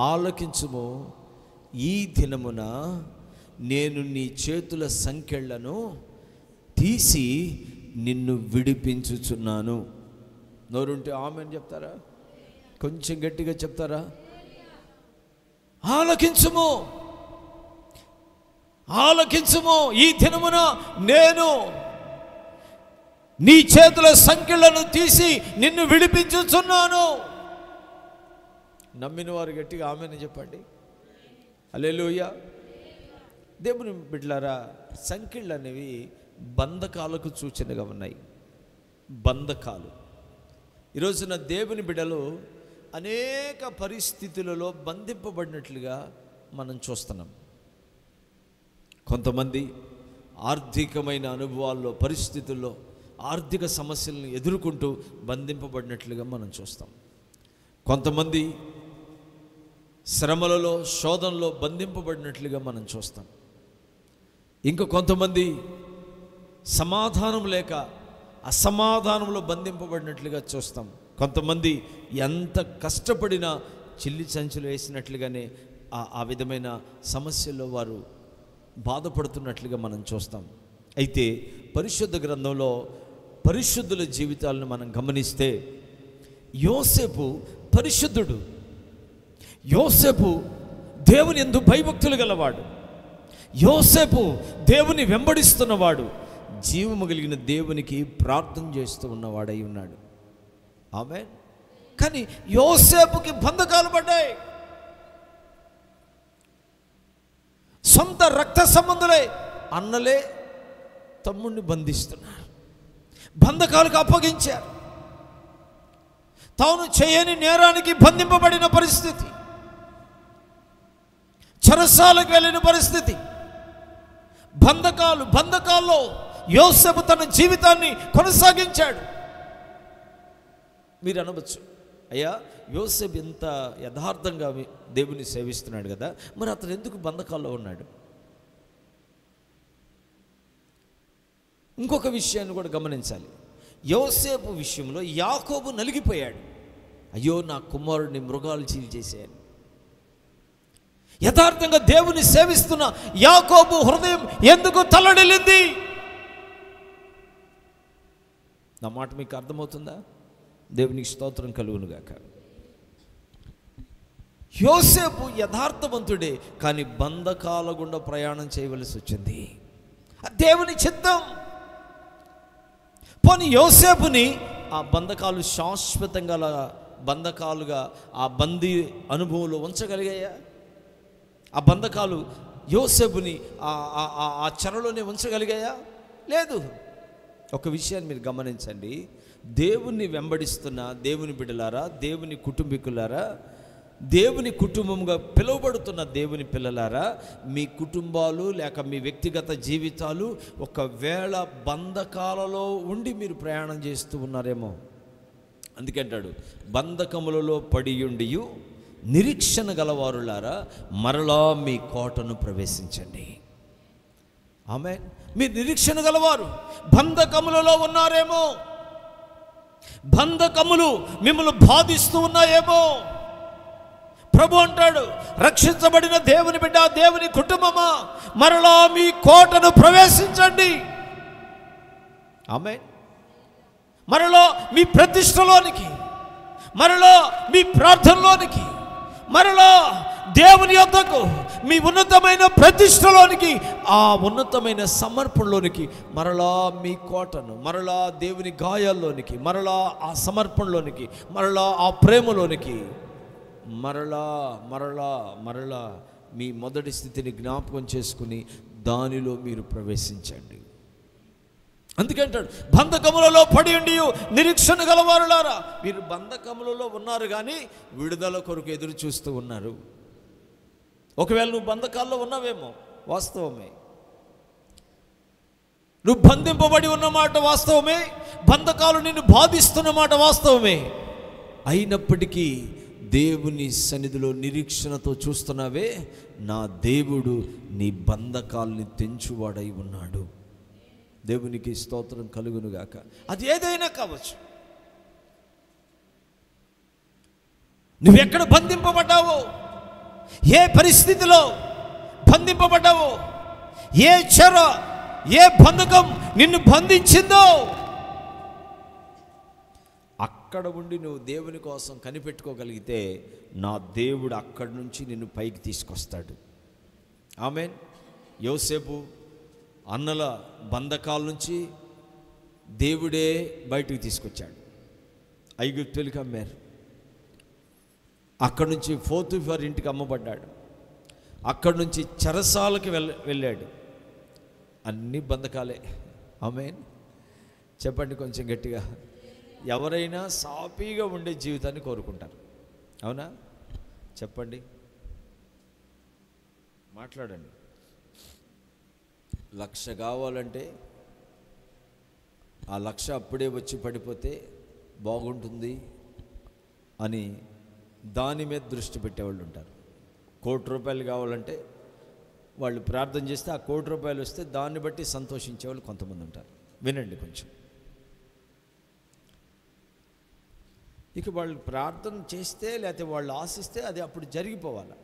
ఆలకించుము, ఈ దినమున నేను నీ చేతుల సంకెళ్లను తీసి నిన్ను విడిపించుచున్నాను. నోరుంటే ఆమేన్ చెప్తారా? కొంచెం గట్టిగా చెప్తారా? ఆలకించుము, ఆలకించుము, ఈ దినమున నేను నీ చేతుల సంకెళ్లను తీసి నిన్ను విడిపించుచున్నాను. నమ్మిన వారు గట్టిగా ఆమేన్ చెప్పండి. హల్లెలూయా. దేవుని బిడ్డలారా, సంకెళ్ళు అనేవి బంధకాలకు సూచనగా ఉన్నాయి. బంధకాలు. ఈరోజున దేవుని బిడ్డలు అనేక పరిస్థితులలో బంధింపబడినట్లుగా మనం చూస్తున్నాం. కొంతమంది ఆర్థికమైన అనుభవాల్లో, పరిస్థితుల్లో, ఆర్థిక సమస్యలను ఎదుర్కొంటూ బంధింపబడినట్లుగా మనం చూస్తాం. కొంతమంది శ్రమలలో, శోధనలో బంధింపబడినట్లుగా మనం చూస్తాం. ఇంకా కొంతమంది సమాధానం లేక అసమాధానంలో బంధింపబడినట్లుగా చూస్తాం. కొంతమంది ఎంత కష్టపడినా చిల్లి సంచులు వేసినట్లుగానే ఆ విధమైన సమస్యల్లో వారు బాధపడుతున్నట్లుగా మనం చూస్తాం. అయితే పరిశుద్ధ గ్రంథంలో పరిశుద్ధుల జీవితాలను మనం గమనిస్తే, యోసేపు పరిశుద్ధుడు. యోసేపు దేవుని యందు భయభక్తులు గలవాడు. యోసేపు దేవుని వెంబడిస్తున్నవాడు. జీవము కలిగిన దేవునికి ప్రార్థన చేస్తూ ఉన్నవాడై ఉన్నాడు. ఆమేన్. కానీ యోసేపుకి బంధకాలు పడ్డాయి. సొంత రక్త సంబంధులే, అన్నలే తమ్ముడిని బంధిస్తున్నారు, బంధకాలకు అప్పగించారు. తాను చేయని నేరానికి బంధింపబడిన పరిస్థితి, చెరసాలకు వెళ్ళిన పరిస్థితి, బంధకాల్లో యోసేపు తన జీవితాన్ని కొనసాగించాడు. మీరు అనవచ్చు, అయ్యా యోసేపు ఎంత యథార్థంగా దేవుని సేవిస్తున్నాడు కదా, మరి అతను ఎందుకు బంధకాల్లో ఉన్నాడు? ఇంకొక విషయాన్ని కూడా గమనించాలి. యోసేపు విషయంలో యాకోబు నలిగిపోయాడు. అయ్యో నా కుమారుడిని మృగాలు చీల్చేశాను. యథార్థంగా దేవుని సేవిస్తున్న యాకోబు హృదయం ఎందుకు తల్లడిల్లింది? నా మాట మీకు అర్థమవుతుందా? దేవునికి స్తోత్రం కలుగునుగాక. యోసేపు యథార్థవంతుడే, కానీ బంధకాల గుండా ప్రయాణం చేయవలసి వచ్చింది. దేవుని చిత్తం. పోనీ యోసేపుని ఆ బంధకాలు శాశ్వతంగా బంధకాలుగా ఆ బందీ అనుభవంలో ఉంచగలిగాయా? ఆ బంధకాలు యోసేపుని ఆ చెరలోనే ఉంచగలిగాయా? లేదు. ఒక విషయాన్ని మీరు గమనించండి. దేవుణ్ణి వెంబడిస్తున్న దేవుని బిడ్డలారా, దేవుని కుటుంబీకులారా, దేవుని కుటుంబంగా పిలువబడుతున్న దేవుని పిల్లలారా, మీ కుటుంబాలు లేక మీ వ్యక్తిగత జీవితాలు ఒకవేళ బంధకాలలో ఉండి మీరు ప్రయాణం చేస్తూ ఉన్నారేమో. అందుకే అంటాడు, బంధకములలో పడియుండియు నిరీక్షణ గలవారులారా మరలా మీ కోటను ప్రవేశించండి. ఆమేన్. మీరు నిరీక్షణ గలవారు. బంధకములలో ఉన్నారేమో, బంధకములు మిమ్మల్ని బాధిస్తూ ఉన్నాయేమో. ప్రభు అంటాడు, రక్షించబడిన దేవుని బిడ్డ, దేవుని కుటుంబమా, మరలా మీ కోటను ప్రవేశించండి. ఆమేన్. మరలా మీ ప్రతిష్టలోనికి, మరలా మీ ప్రార్థనలోనికి, మరలా దేవుని యొద్దకు, మీ ఉన్నతమైన ప్రతిష్టలోనికి, ఆ ఉన్నతమైన సమర్పణలోనికి, మరలా మీ కోటను, మరలా దేవుని గాయాల్లోనికి, మరలా ఆ సమర్పణలోనికి, మరలా ఆ ప్రేమలోనికి, మరలా మరలా మరలా మీ మొదటి స్థితిని జ్ఞాపకం చేసుకుని దానిలో మీరు ప్రవేశించండి. అందుకంటాడు, బంధకములలో పడి ఉండి నిరీక్షణ గలవారులారా. మీరు బంధకములలో ఉన్నారు కానీ విడుదల కొరకు ఎదురు చూస్తూ ఉన్నారు. ఒకవేళ నువ్వు బంధకాల్లో ఉన్నావేమో, వాస్తవమే. నువ్వు బంధింపబడి ఉన్నమాట వాస్తవమే, బంధకాలు నిన్ను బాధిస్తున్న మాట వాస్తవమే. అయినప్పటికీ దేవుని సన్నిధిలో నిరీక్షణతో చూస్తున్నావే, నా దేవుడు నీ బంధకాల్ని తెంచువాడై ఉన్నాడు. దేవునికి స్తోత్రం కలుగునుగాక. అది ఏదైనా కావచ్చు. నువ్వెక్కడ బంధింపబడ్డావో, ఏ పరిస్థితిలో బంధింపబడ్డావో, ఏ చెర, ఏ బంధకం నిన్ను బంధించిందో, అక్కడ ఉండి నువ్వు దేవుని కోసం కనిపెట్టుకోగలిగితే నా దేవుడు అక్కడి నుంచి నిన్ను పైకి తీసుకొస్తాడు. ఆమేన్. యోసేపు అన్నల బంధకాల నుంచి దేవుడే బయటికి తీసుకొచ్చాడు. ఐగుప్తులకి అమ్మారు, అక్కడి నుంచి పోతీఫర్ ఇంటికి అమ్మబడ్డాడు, అక్కడి నుంచి చెరసాలకి వెళ్ళాడు. అన్ని బంధకాలే. ఆమేన్. చెప్పండి కొంచెం గట్టిగా. ఎవరైనా సాఫీగా ఉండే జీవితాన్ని కోరుకుంటారు, అవునా? చెప్పండి, మాట్లాడండి. 1,00,000 కావాలంటే ఆ 1,00,000 అప్పుడే వచ్చి పడిపోతే బాగుంటుంది అని దాని మీద దృష్టి పెట్టేవాళ్ళు ఉంటారు. 1,00,00,000 రూపాయలు కావాలంటే వాళ్ళు ప్రార్థన చేస్తే ఆ 1,00,00,000 రూపాయలు వస్తే దాన్ని బట్టి సంతోషించేవాళ్ళు కొంతమంది ఉంటారు. వినండి కొంచెం. ఇక వాళ్ళు ప్రార్థన చేస్తే లేకపోతే వాళ్ళు ఆశిస్తే అది అప్పుడు జరిగిపోవాలి.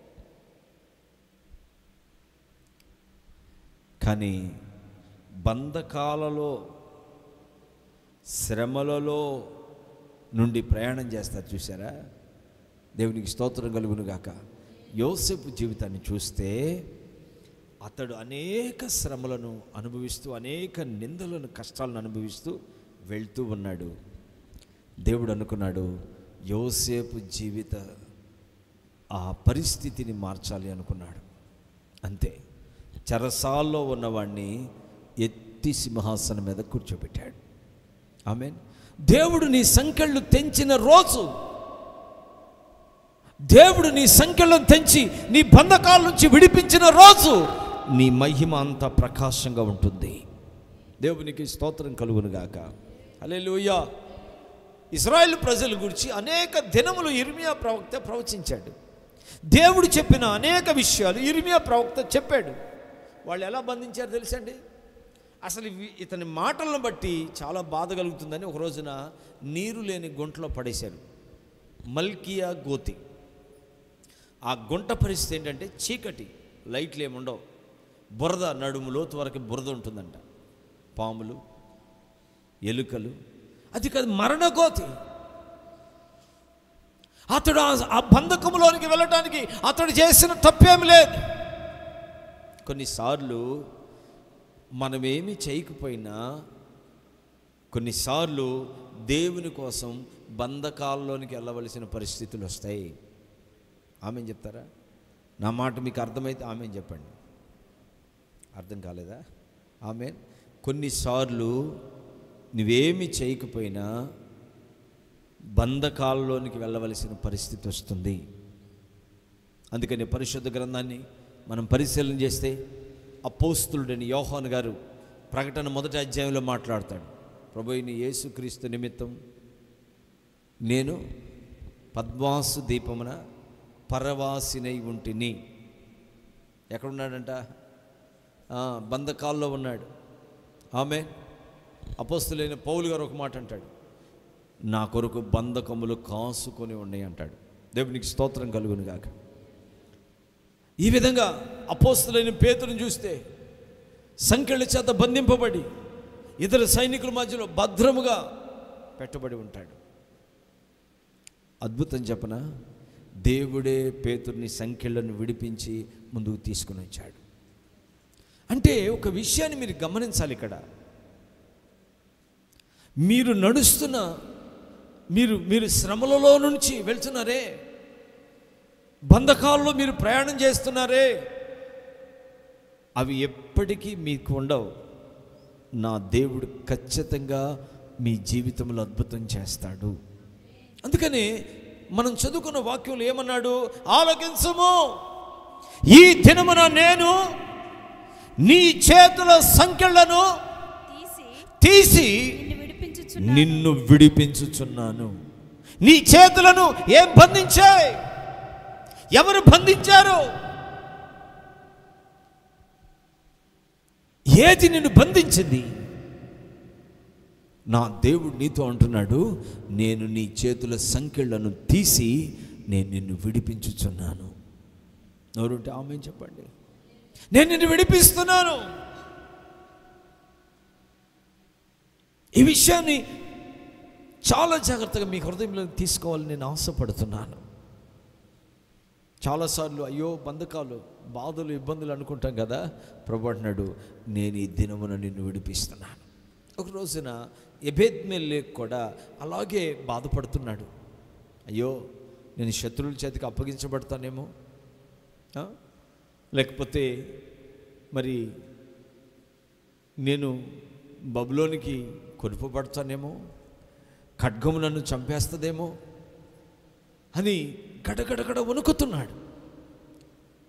కానీ బంధకాలలో, శ్రమలలో నుండి ప్రయాణం చేస్తారు చూసారా? దేవునికి స్తోత్రం కలుగును గాక. యోసేపు జీవితాన్ని చూస్తే అతడు అనేక శ్రమలను అనుభవిస్తూ, అనేక నిందలను, కష్టాలను అనుభవిస్తూ వెళ్తూ ఉన్నాడు. దేవుడు అనుకున్నాడు యోసేపు జీవిత ఆ పరిస్థితిని మార్చాలి అనుకున్నాడు. అంతే, చెరసాల్లో ఉన్నవాడిని ఎత్తి సింహాసనం మీద కూర్చోబెట్టాడు. ఆమేన్. దేవుడు నీ సంకెళ్ళు తెంచిన రోజు, దేవుడు నీ సంకెళ్ళను తెంచి నీ బంధకాల నుంచి విడిపించిన రోజు నీ మహిమ అంతా ప్రకాశంగా ఉంటుంది. దేవునికి స్తోత్రం కలుగును గాక. హల్లెలూయా. ఇశ్రాయేలు ప్రజల గురించి అనేక దినములు ఇర్మియా ప్రవక్త ప్రవచించాడు. దేవుడు చెప్పిన అనేక విషయాలు ఇర్మియా ప్రవక్త చెప్పాడు. వాళ్ళు ఎలా బంధించారు తెలుసండి? అసలు ఇతని మాటలను బట్టి చాలా బాధ కలుగుతుందని ఒక రోజున నీరు లేని గుంటలో పడేశారు. మల్కియా గోతి. ఆ గుంట పరిస్థితి ఏంటంటే చీకటి, లైట్లు ఏముండవు, బురద, నడుము లోతు వరకు బురద ఉంటుందంట, పాములు, ఎలుకలు. అది కాదు, మరణగోతి. అతడు ఆ బంధకంలోనికి వెళ్ళటానికి అతడు చేసిన తప్పేమి లేదు. కొన్నిసార్లు మనమేమి చేయకపోయినా కొన్నిసార్లు దేవుని కోసం బంధకాల్లోనికి వెళ్ళవలసిన పరిస్థితులు వస్తాయి. ఆమెన్ చెప్తారా? నా మాట మీకు అర్థమైతే ఆమెన్ చెప్పండి. అర్థం కాలేదా? ఆమెన్. కొన్నిసార్లు నువ్వేమి చేయకపోయినా బంధకాల్లోనికి వెళ్ళవలసిన పరిస్థితి వస్తుంది. అందుకని పరిశుద్ధ గ్రంథాన్ని మనం పరిశీలన చేస్తే అపోస్తులుడైన యోహాను గారు ప్రకటన 1వ అధ్యాయంలో మాట్లాడతాడు. ప్రభువైన యేసుక్రీస్తు నిమిత్తం నేను పద్మాసు దీపమున పరవాసినై ఉంటిని. ఎక్కడున్నాడంట? బంధకాల్లో ఉన్నాడు. ఆమె అపోస్తులైన పౌలు గారు ఒక మాట అంటాడు, నా కొరకు బంధకములు కాసుకొని ఉన్నాయి అంటాడు. దేవునికి స్తోత్రం కలుగును గాక. ఈ విధంగా అపోస్తులైన పేతురుని చూస్తే సంకెళ్ళ చేత బంధింపబడి ఇతర సైనికుల మధ్యలో భద్రముగా పెట్టబడి ఉంటాడు. అద్భుతం చెప్పనా? దేవుడే పేతురుని సంకెళ్ళను విడిపించి ముందుకు తీసుకుని వచ్చాడు. అంటే ఒక విషయాన్ని మీరు గమనించాలి. ఇక్కడ మీరు నడుస్తున్న మీరు శ్రమలలో నుంచి వెళ్తున్నారే, బంధకాల్లో మీరు ప్రయాణం చేస్తున్నారే, అవి ఎప్పటికీ మీకు ఉండవు. నా దేవుడు ఖచ్చితంగా మీ జీవితంలో అద్భుతం చేస్తాడు. అందుకని మనం చదువుకున్న వాక్యంలో ఏమన్నాడు? ఆలకించుము, ఈ దినమున నేను నీ చేతుల సంకెళ్ళను తీసి నిన్ను విడిపించుచున్నాను. నీ చేతులను ఏం బంధించాయి? ఎవరు బంధించారు? ఏది నిన్ను బంధించింది? నా దేవుడు నీతో అంటున్నాడు, నేను నీ చేతుల సంకెళ్ళను తీసి నేను నిన్ను విడిపించుచున్నాను. నోరుంటే ఆమేన్ చెప్పండి. నేను నిన్ను విడిపిస్తున్నాను. ఈ విషయాన్ని చాలా జాగ్రత్తగా మీ హృదయంలో తీసుకోవాలని నేను ఆశపడుతున్నాను. చాలాసార్లు అయ్యో బంధకాలు, బాధలు, ఇబ్బందులు అనుకుంటాం కదా. ప్రభు అంటున్నాడు, నేను ఈ దినమున నిన్ను విడిపిస్తున్నాను. ఒక రోజున ఎబేద్మెలెకు కూడా అలాగే బాధపడుతున్నాడు. అయ్యో నేను శత్రువుల చేతికి అప్పగించబడతానేమో, లేకపోతే మరి నేను బబులోనికి కొనుపబడతానేమో, ఖడ్గము నన్ను చంపేస్తుందేమో అని గడగడగడ వణుకుతున్నాడు.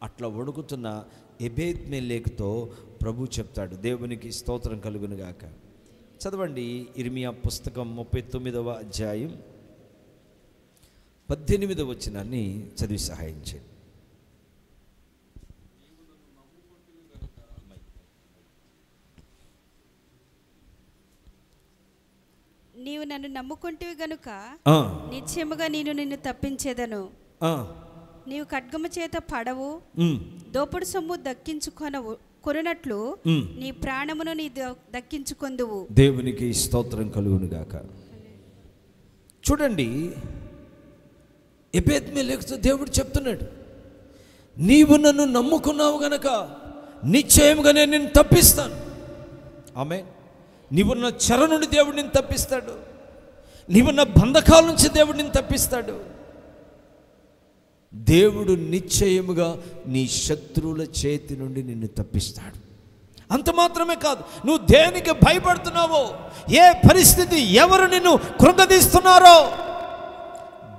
అట్లా వణుకుతున్న ఎబేద్మెలెకుతో ప్రభు చెప్తాడు. దేవునికి స్తోత్రం కలుగును గాక. చదవండి ఇర్మియా పుస్తకం 39వ అధ్యాయం 18వ వచనాన్ని చదివి సహాయం చేయండి. నీవు నన్ను నమ్ముకుంటివి గనుక నిశ్చయముగా నిన్ను తప్పించేదను. నీవు ఖడ్గము చేత పడవు, దోపుడు సొమ్ము కొనునట్లు నీ ప్రాణమును నీ దక్కించుకొందువు. దేవునికి స్తోత్రం కలుగును గాక. చూడండి, ఎబేద్మెలెకుతో దేవుడు చెప్తున్నాడు, నీవు నన్ను నమ్ముకున్నావు గనక నిశ్చయముగా నేను నిన్ను తప్పిస్తాను. ఆమేన్. నీవున్న చెర నుండి దేవుడు నిన్ను తప్పిస్తాడు. నీవున్న బంధకాల నుంచి దేవుడు నిన్ను తప్పిస్తాడు. దేవుడు నిశ్చయముగా నీ శత్రువుల చేతి నుండి నిన్ను తప్పిస్తాడు. అంత మాత్రమే కాదు, నువ్వు దేనికి భయపడుతున్నావో, ఏ పరిస్థితి, ఎవరు నిన్ను కృంగదీస్తున్నారో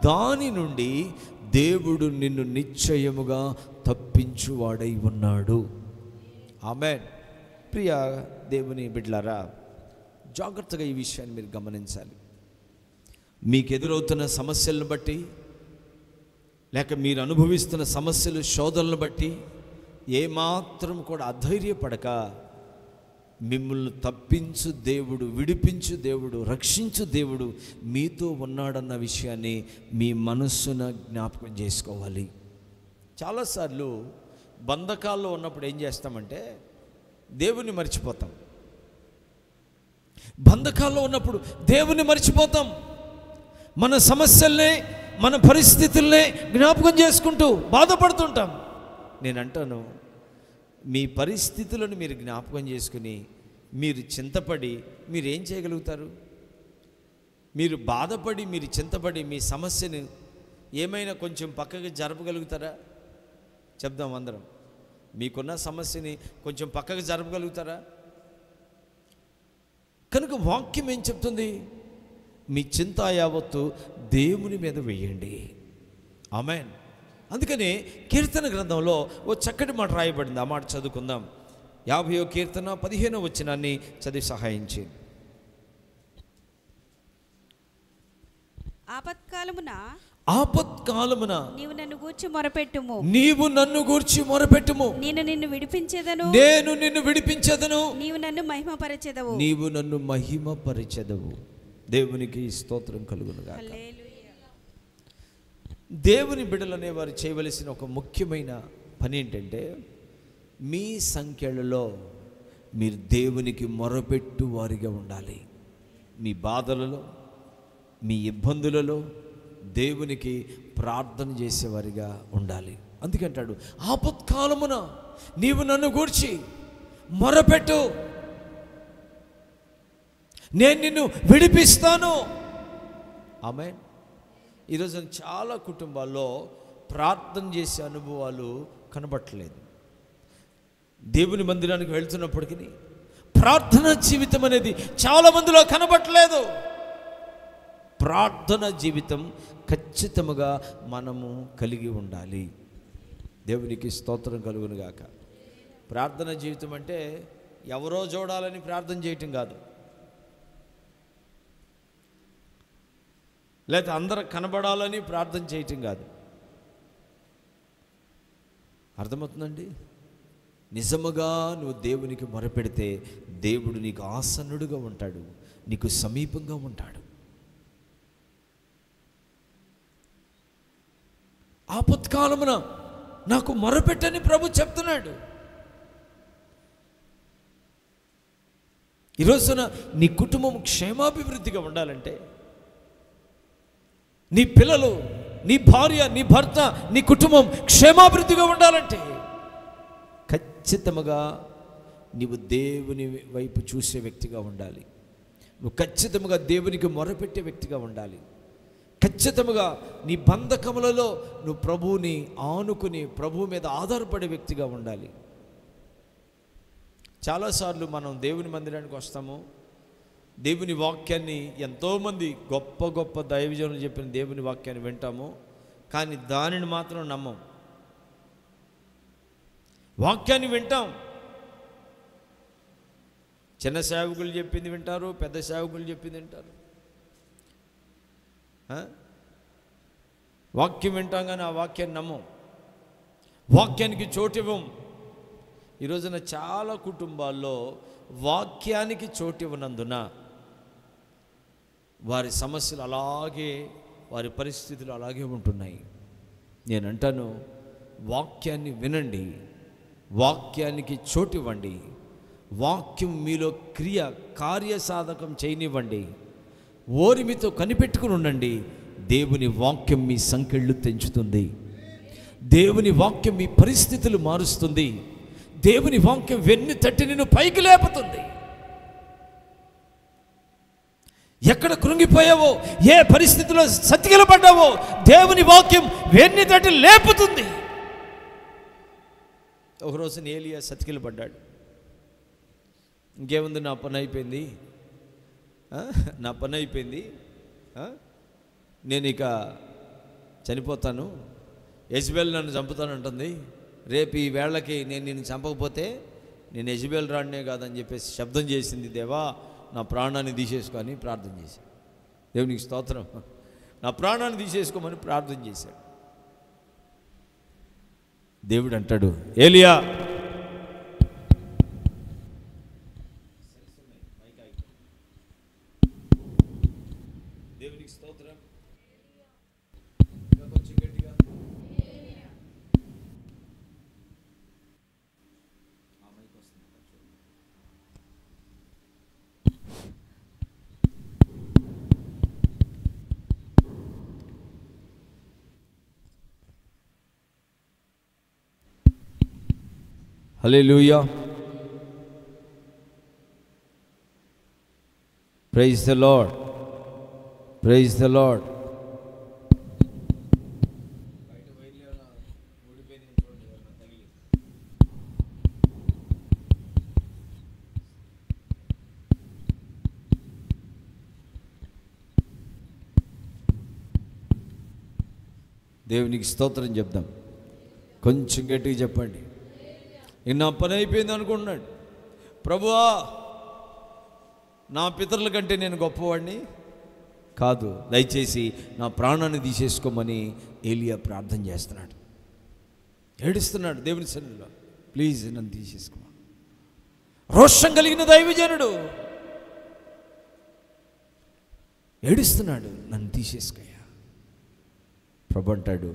దాని నుండి దేవుడు నిన్ను నిశ్చయముగా తప్పించువాడై ఉన్నాడు. ఆమేన్. ప్రియ దేవుని బిడ్డలారా, జాగ్రత్తగా ఈ విషయాన్ని మీరు గమనించాలి. మీకు ఎదురవుతున్న సమస్యలను బట్టి, లేక మీరు అనుభవిస్తున్న సమస్యలు, శోధనలను బట్టి ఏమాత్రం కూడా అధైర్యపడక, మిమ్మల్ని తప్పించు దేవుడు, విడిపించు దేవుడు, రక్షించు దేవుడు మీతో ఉన్నాడన్న విషయాన్ని మీ మనస్సున జ్ఞాపకం చేసుకోవాలి. చాలాసార్లు బంధకాల్లో ఉన్నప్పుడు ఏం చేస్తామంటే దేవుని మర్చిపోతాం. బంధకాల్లో ఉన్నప్పుడు దేవుని మర్చిపోతాం. మన సమస్యల్నే, మన పరిస్థితుల్నే జ్ఞాపకం చేసుకుంటూ బాధపడుతుంటాం. నేను అంటాను, మీ పరిస్థితులను మీరు జ్ఞాపకం చేసుకుని మీరు చింతపడి మీరు ఏం చేయగలుగుతారు? మీరు బాధపడి, మీరు చింతపడి మీ సమస్యను ఏమైనా కొంచెం పక్కకి జరపగలుగుతారా? చెప్దాం అందరం. మీకున్న సమస్యని కొంచెం పక్కకి జరపగలుగుతారా? కనుక వాక్యం ఏం చెప్తుంది? మీ చింత యావత్తు దేవుని మీద వేయండి. ఆమేన్. అందుకని కీర్తన గ్రంథంలో ఓ చక్కటి మాట రాయబడింది. ఆ మాట చదువుకుందాం. 50వ కీర్తన 15వ వచనాన్ని చదివి సహాయం చేయండి. ఆపత్కాలమున నీవు నన్ను గూర్చి మొరపెట్టుము. నేను నిన్ను విడిపించెదను. నీవు నన్ను మహిమపరచెదవు. దేవునికి స్తోత్రం కలుగును గాక. దేవుని బిడ్డలనే వారు చేయవలసిన ఒక ముఖ్యమైన పని ఏంటంటే, మీ సంఖ్యలలో మీరు దేవునికి మొరపెట్టు వారిగా ఉండాలి. మీ బాధలలో, మీ ఇబ్బందులలో దేవునికి ప్రార్థన చేసేవారిగా ఉండాలి. అందుకంటాడు, ఆపత్కాలమున నీవు నన్ను గూర్చి మొరపెట్టు, నేను నిన్ను విడిపిస్తాను. ఆమేన్. ఈరోజు చాలా కుటుంబాల్లో ప్రార్థన చేసే అనుభవాలు కనబట్టలేదు. దేవుని మందిరానికి వెళ్తున్నప్పటికీ ప్రార్థన జీవితం అనేది చాలా మందిలో కనబట్టలేదు. ప్రార్థన జీవితం ఖచ్చితంగా మనము కలిగి ఉండాలి. దేవునికి స్తోత్రం కలుగును గాక. ప్రార్థన జీవితం అంటే ఎవరో చూడాలని ప్రార్థన చేయటం కాదు, లేకపోతే అందరూ కనబడాలని ప్రార్థన చేయటం కాదు. అర్థమవుతుందండి? నిజముగా నువ్వు దేవునికి మొరపెడితే దేవుడు నీకు ఆసన్నుడుగా ఉంటాడు, నీకు సమీపంగా ఉంటాడు. ఆపత్కాలమున నాకు మొరపెట్టని ప్రభు చెప్తున్నాడు. ఈరోజున నీ కుటుంబం క్షేమాభివృద్ధిగా ఉండాలంటే, నీ పిల్లలు, నీ భార్య, నీ భర్త, నీ కుటుంబం క్షేమాభివృద్ధిగా ఉండాలంటే ఖచ్చితంగా నీవు దేవుని వైపు చూసే వ్యక్తిగా ఉండాలి. నువ్వు ఖచ్చితంగా దేవునికి మొరపెట్టే వ్యక్తిగా ఉండాలి. ఖచ్చితంగా నీ బంధకములలో నువ్వు ప్రభువుని ఆనుకుని ప్రభువు మీద ఆధారపడే వ్యక్తిగా ఉండాలి. చాలాసార్లు మనం దేవుని మందిరానికి వస్తాము, దేవుని వాక్యాన్ని, ఎంతోమంది గొప్ప గొప్ప దైవజనులు చెప్పిన దేవుని వాక్యాన్ని వింటాము, కానీ దానిని మాత్రం నమ్మం. వాక్యాన్ని వింటాం, చిన్న సేవకులు చెప్పింది వింటారు, పెద్ద సేవకులు చెప్పింది వింటారు. వాక్యం వింటాం కానీ ఆ వాక్యాన్ని నమ్మం, వాక్యానికి చోటివ్వం. ఈరోజున చాలా కుటుంబాల్లో వాక్యానికి చోటివ్వనందున వారి సమస్యలు అలాగే, వారి పరిస్థితులు అలాగే ఉంటున్నాయి. నేనంటాను, వాక్యాన్ని వినండి, వాక్యానికి చోటివ్వండి, వాక్యం మీలో కార్యసాధకం చేయనివ్వండి, ఓరిమితో కనిపెట్టుకుని ఉండండి. దేవుని వాక్యం మీ సంకెళ్ళు తెంచుతుంది, దేవుని వాక్యం మీ పరిస్థితులు మారుస్తుంది, దేవుని వాక్యం వెన్ను తట్టి నిన్ను పైకి లేపుతుంది. ఎక్కడ కృంగిపోయావో, ఏ పరిస్థితిలో సతికిలపడ్డావో, దేవుని వాక్యం వెన్ను తట్టి లేపుతుంది. ఒకరోజు ఏలియా సతికిలపడ్డాడు. ఇంకేముంది, నా పని అయిపోయింది, నా పని అయిపోయింది, నేను ఇక చనిపోతాను, యెజబెల్ నన్ను చంపుతానంటుంది, రేపు ఈ వేళకి నేను నిన్ను చంపకపోతే నేను యెజబెల్ రాణ్ణే కాదని చెప్పేసి శబ్దం చేసింది. దేవా, నా ప్రాణాన్ని తీసేసుకొని ప్రార్థన చేశాడు. దేవునికి స్తోత్రం. నా ప్రాణాన్ని తీసేసుకోమని ప్రార్థన చేశాడు. దేవుడు అంటాడు, ఏలియా, దేవునికి స్తోత్రం. కొంచెం గట్టిగా, hallelujah, praise the lord, praise the lord. దేవునికి స్తోత్రం చెప్దాం. కొంచెం గట్టిగా చెప్పండి. నా పని అయిపోయింది అనుకుంటున్నాడు. ప్రభువా, నా పితరుల కంటే నేను గొప్పవాడిని కాదు, దయచేసి నా ప్రాణాన్ని తీసేసుకోమని ఏలియా ప్రార్థన చేస్తున్నాడు, ఏడుస్తున్నాడు దేవుని సన్నిధిలో. ప్లీజ్ నన్ను తీసేసుకో. రోషం కలిగిన దైవజనుడు ఏడుస్తున్నాడు, నన్ను తీసేసుకోయా. ప్రభు అంటాడు,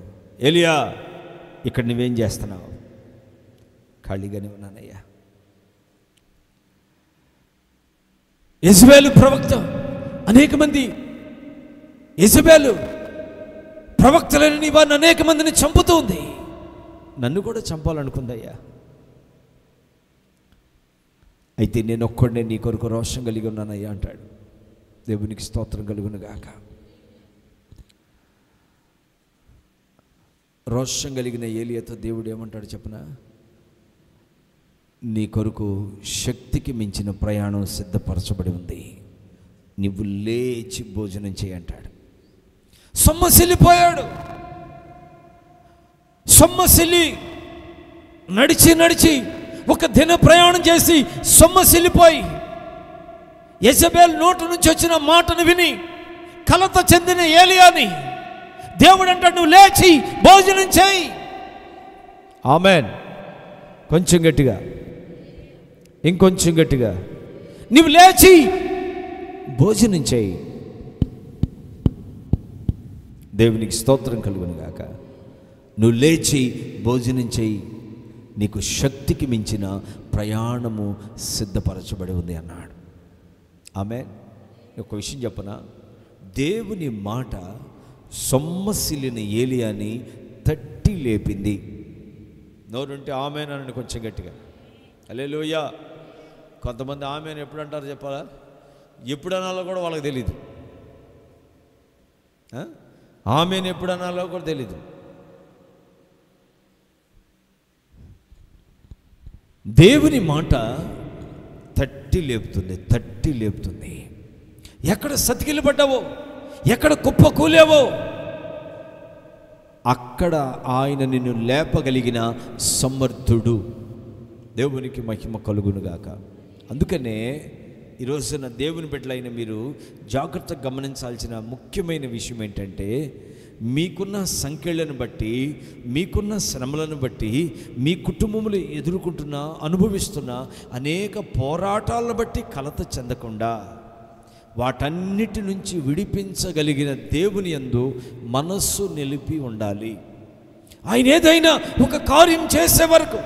ఏలియా, ఇక్కడ నువ్వేం చేస్తున్నావు? ఖాళీగానే ఉన్నానయ్యా. యెజబెలు ప్రవక్త, అనేక మంది యెజబెలు ప్రవక్తలని వారిని అనేక మందిని చంపుతూ ఉంది, నన్ను కూడా చంపాలనుకుందయ్యా. అయితే నేను ఒక్కడే నీ కొరకు రోషం కలిగి ఉన్నానయ్యా అంటాడు. దేవునికి స్తోత్రం కలుగును గాక. రోషం కలిగిన ఏలియాతో దేవుడు ఏమంటాడు చెప్పనా? నీ కొరకు శక్తికి మించిన ప్రయాణం సిద్ధపరచబడి ఉంది, నువ్వు లేచి భోజనం చేయంటాడు. సొమ్మసిల్లిపోయాడు. సొమ్మసిల్లి నడిచి నడిచి ఒక దిన ప్రయాణం చేసి సొమ్మసిల్లిపోయి యెజబెల్ నోటి నుంచి వచ్చిన మాటను విని కలత చెందిన ఏలియాని దేవుడు అంటాడు, నువ్వు లేచి భోజనం చేయి. ఆమెన్. కొంచెం గట్టిగా, ఇంకొంచెం గట్టిగా, నువ్వు లేచి భోజనం చేయి. దేవునికి స్తోత్రం కలుగును గాక. నువ్వు లేచి భోజనం చేయి, నీకు శక్తికి మించిన ప్రయాణము సిద్ధపరచబడి ఉంది అన్నాడు. ఆమె ఒక విషయం చెప్పనా, దేవుని మాట సొమ్మసిల్లిన ఏలియాని తట్టి లేపింది. నోరుంటే ఆమెనని కొంచెం గట్టిగా హల్లెలూయా. కొంతమంది ఆమెను ఎప్పుడు అంటారు చెప్పాలా, ఎప్పుడు అనాలో కూడా వాళ్ళకి తెలీదు. ఆమెను ఎప్పుడు అనాలో కూడా తెలీదు. దేవుని మాట తట్టి లేపుతుంది, తట్టి లేపుతుంది. ఎక్కడ సతికిలు పడ్డావో, ఎక్కడ కుప్ప కూలేవో, అక్కడ ఆయన నిన్ను లేపగలిగిన సమర్థుడు. దేవునికి మహిమ కలుగునుగాక. అందుకనే ఈరోజున దేవుని బిడ్డలైన మీరు జాగ్రత్తగా గమనించాల్సిన ముఖ్యమైన విషయం ఏంటంటే, మీకున్న సంఖ్యలను బట్టి, మీకున్న శ్రమలను బట్టి, మీ కుటుంబంలో ఎదుర్కొంటున్న అనుభవిస్తున్న అనేక పోరాటాలను బట్టి కలత చెందకుండా వాటన్నిటి నుంచి విడిపించగలిగిన దేవుని యందు మనస్సు నిలిపి ఉండాలి. ఆయన ఏదైనా ఒక కార్యం చేసే వరకు,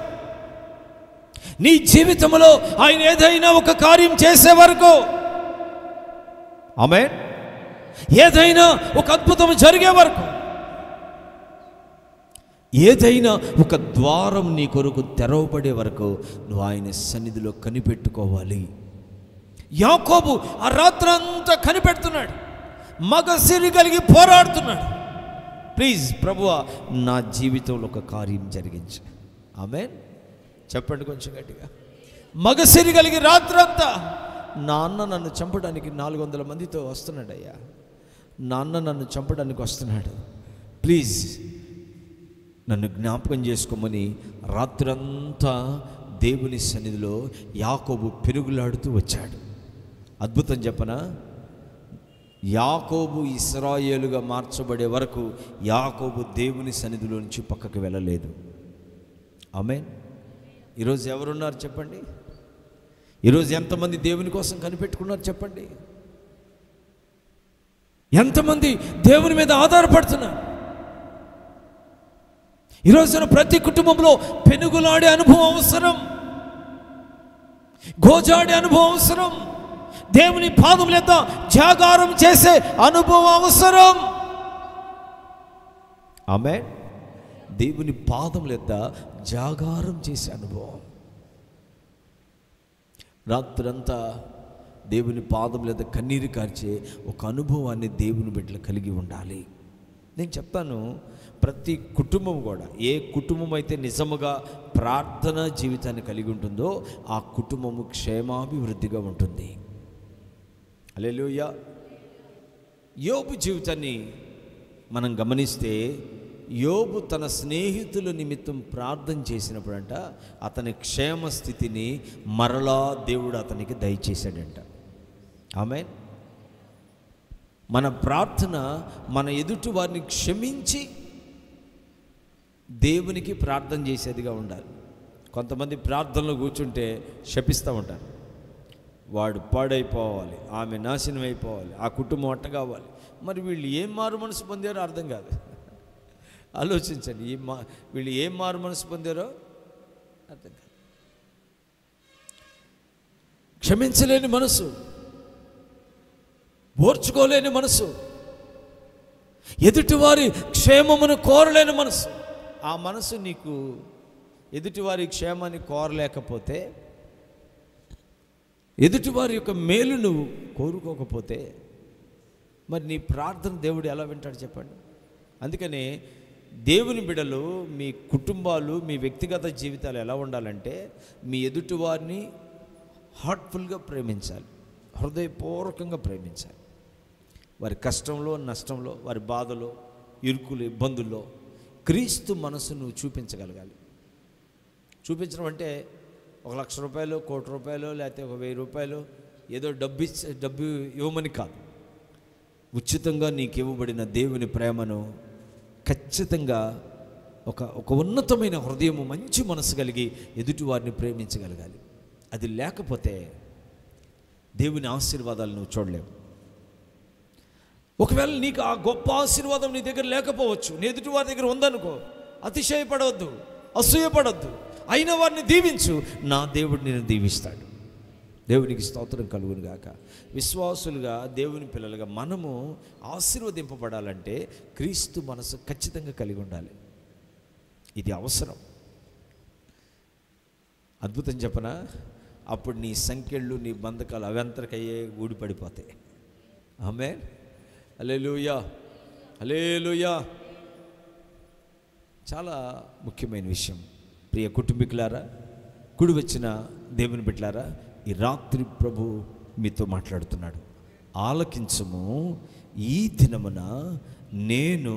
నీ జీవితంలో ఆయన ఏదైనా ఒక కార్యం చేసే వరకు, ఆమేన్, ఏదైనా ఒక అద్భుతం జరిగే వరకు, ఏదైనా ఒక ద్వారం నీ కొరకు తెరవబడే వరకు నువ్వు ఆయన సన్నిధిలో కనిపెట్టుకోవాలి. యాకోబు ఆ రాత్రంతా కనిపెడుతున్నాడు, మగసిరి కలిగి పోరాడుతున్నాడు. ప్లీజ్ ప్రభువా, నా జీవితంలో ఒక కార్యం జరిగించు. ఆమేన్, చెప్పండి కొంచెం గట్టిగా. మగసిరి కలిగి రాత్రంతా, నాన్న నన్ను చంపడానికి 400 మందితో వస్తున్నాడయ్యా, నాన్న నన్ను చంపడానికి వస్తున్నాడు, ప్లీజ్ నన్ను జ్ఞాపకం చేసుకోమని రాత్రంతా దేవుని సన్నిధిలో యాకోబు పెరుగులాడుతూ వచ్చాడు. అద్భుతం చెప్పనా, యాకోబు ఇశ్రాయేలుగా మార్చబడే వరకు యాకోబు దేవుని సన్నిధిలో నుంచి పక్కకు వెళ్ళలేదు. ఆమేన్. ఈరోజు ఎవరున్నారు చెప్పండి? ఈరోజు ఎంతమంది దేవుని కోసం కనిపెట్టుకున్నారు చెప్పండి? ఎంతమంది దేవుని మీద ఆధారపడుతున్నారు? ఈరోజున ప్రతి కుటుంబంలో పెనుగులాడే అనుభవం అవసరం, గోజాడే అనుభవం అవసరం, దేవుని పాదముల యొద్ద జాగారం చేసే అనుభవం అవసరం. ఆమేన్. దేవుని పాదముల యొద్ద జాగారం చేసే అనుభవం. రాత్రంతా దేవుని పాదముల యొద్ద కన్నీరు కార్చే ఒక అనుభవాన్ని దేవుని బిడ్డలు కలిగి ఉండాలి. నేను చెప్తాను, ప్రతి కుటుంబం కూడా, ఏ కుటుంబం అయితే నిజముగా ప్రార్థనా జీవితాన్ని కలిగి ఉంటుందో ఆ కుటుంబము క్షేమాభివృద్ధిగా ఉంటుంది. హల్లెలూయా. యోబు జీవితాన్ని మనం గమనిస్తే, యోబు తన స్నేహితుల నిమిత్తం ప్రార్థన చేసినప్పుడంట అతని క్షేమ స్థితిని మరలా దేవుడు అతనికి దయచేశాడంట. ఆమేన్. మన ప్రార్థన మన ఎదుటి వారిని క్షమించి దేవునికి ప్రార్థన చేసేదిగా ఉండాలి. కొంతమంది ప్రార్థనలో కూర్చుంటే శపిస్తూ ఉంటారు, వాడు పాడైపోవాలి, ఆమె నాశనం అయిపోవాలి, ఆ కుటుంబం అట్ట కావాలి. మరి వీళ్ళు ఏం మారు మనసు పొందారో అర్థం కాదు. ఆలోచించండి, వీళ్ళు ఏం మారు మనసు పొందారో అర్థం కాదు. క్షమించలేని మనసు, ఓర్చుకోలేని మనసు, ఎదుటివారి క్షేమమును కోరలేని మనసు. ఆ మనసు నీకు ఎదుటివారి క్షేమాన్ని కోరలేకపోతే, ఎదుటివారి యొక్క మేలు నువ్వు కోరుకోకపోతే, మరి నీ ప్రార్థన దేవుడు ఎలా వింటాడు చెప్పండి? అందుకనే దేవుని బిడ్డలు, మీ కుటుంబాలు, మీ వ్యక్తిగత జీవితాలు ఎలా ఉండాలంటే, మీ ఎదుటివారిని హార్ట్ఫుల్గా ప్రేమించాలి, హృదయపూర్వకంగా ప్రేమించాలి. వారి కష్టంలో, నష్టంలో, వారి బాధలో, ఇరుకులు, ఇబ్బందుల్లో క్రీస్తు మనసును చూపించగలగాలి. చూపించడం అంటే 1,00,000 రూపాయలు, 1 కోటి రూపాయలు, లేకపోతే 1,000 రూపాయలు ఏదో డబ్బు ఇవ్వమని కాదు. ఉచితంగా నీకు ఇవ్వబడిన దేవుని ప్రేమను ఖచ్చితంగా ఒక ఉన్నతమైన హృదయము, మంచి మనసు కలిగి ఎదుటివారిని ప్రేమించగలగాలి. అది లేకపోతే దేవుని ఆశీర్వాదాలు నువ్వు చూడలేవు. ఒకవేళ నీకు ఆ గొప్ప ఆశీర్వాదం నీ దగ్గర లేకపోవచ్చు, నీ ఎదుటి వారి దగ్గర ఉందనుకో, అతిశయపడవద్దు, అసూయపడవద్దు, అయిన వారిని దీవించు, నా దేవుడు నిన్ను దీవిస్తాడు. దేవునికి స్తోత్రం కలుగును గాక. విశ్వాసులుగా, దేవుని పిల్లలుగా మనము ఆశీర్వదింపబడాలంటే క్రీస్తు మనసు ఖచ్చితంగా కలిగి ఉండాలి. ఇది అవసరం. అద్భుతం చెప్పనా? అప్పుడు నీ సంఖ్యలు, నీ బంధకాలు అవంతరకయ్యే ఊడిపడిపోతాయి. ఆమేన్. హల్లెలూయా, హల్లెలూయా. చాలా ముఖ్యమైన విషయం. ప్రియ కుటుంబీకులారా, కూడి వచ్చిన దేవుని బిడ్డలారా, ఈ రాత్రి ప్రభు మీతో మాట్లాడుతున్నాడు. ఆలకించము, ఈ దినమున నేను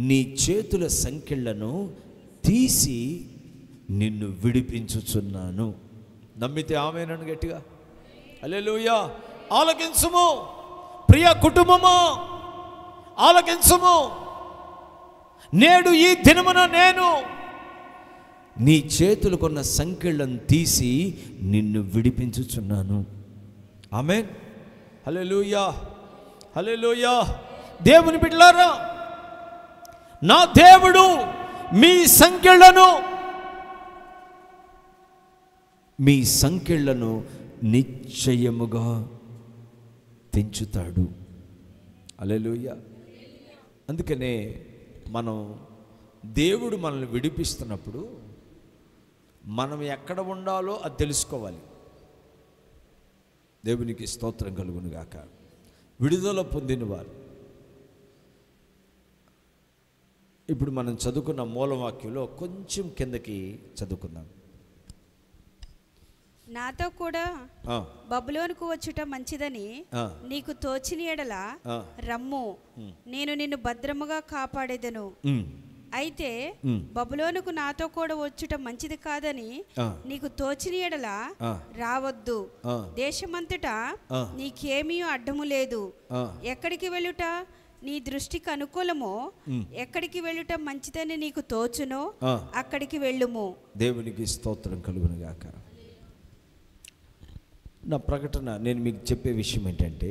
నీ చేతుల సంకెళ్లను తీసి నిన్ను విడిపించుచున్నాను. నమ్మితే ఆమేనని గట్టిగా హల్లెలూయా. ఆలకించము ప్రియ కుటుంబమా, ఆలకించము. నేడు ఈ దినమున నేను నీ చేతులకున్న సంకెళ్లను తీసి నిన్ను విడిపించుచున్నాను. ఆమేన్. హల్లెలూయా, హల్లెలూయా. దేవుని బిడ్డలారా, నా దేవుడు మీ సంకెళ్లను నిశ్చయముగా తెంచుతాడు. హల్లెలూయా. అందుకనే మనం దేవుడు మనల్ని విడిపిస్తున్నప్పుడు మనం ఎక్కడ ఉండాలో అది తెలుసుకోవాలి. దేవునికి స్తోత్రం కలుగును గాక. విడుదల పొందిన వారు, ఇప్పుడు మనం చదువుకున్న మూలవాక్యంలో కొంచెం కిందకి చదువుకుందాం. నాతో కూడా బబులోనుకు వచ్చుట మంచిదని నీకు తోచిన ఎడల రమ్ము, నేను నిన్ను భద్రముగా కాపాడేదను. అయితే బబులోనుకు నాతో కూడా వచ్చుట మంచిది కాదని నీకు తోచిన ఎడల రావద్దు. దేశమంతటా నీకేమీ అడ్డము లేదు. ఎక్కడికి వెళ్ళుట నీ దృష్టికి అనుకూలమో, ఎక్కడికి వెళ్ళుట మంచిదని నీకు తోచునో అక్కడికి వెళ్ళుము. దేవునికి స్తోత్రం కలుగును గాక. నా ప్రకటన నేను మీకు చెప్పే విషయం ఏంటంటే,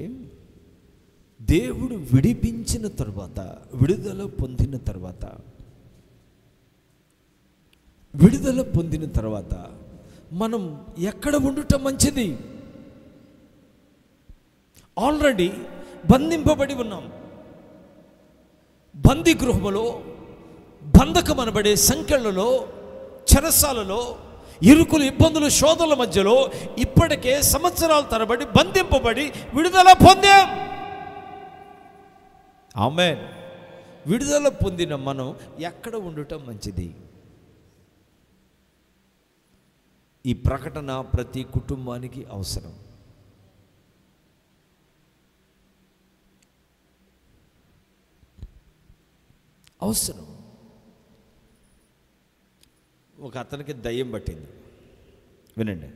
దేవుడు విడిపించిన తర్వాత, విడుదల పొందిన తర్వాత మనం ఎక్కడ ఉండటం మంచిది? ఆల్రెడీ బంధింపబడి ఉన్నాం. బందీ గృహములో, బంధకమనబడే సంకెళ్లలో, చెరసాలలో, ఇరుకులు, ఇబ్బందులు, శోధనల మధ్యలో ఇప్పటికే సంవత్సరాల తరబడి బంధింపబడి విడుదల పొందాం. ఆమేన్. విడుదల పొందిన మనం ఎక్కడ ఉండటం మంచిది? ఈ ప్రకటన ప్రతి కుటుంబానికి అవసరం. ఒక అతనికి దయ్యం పట్టింది. వినండి.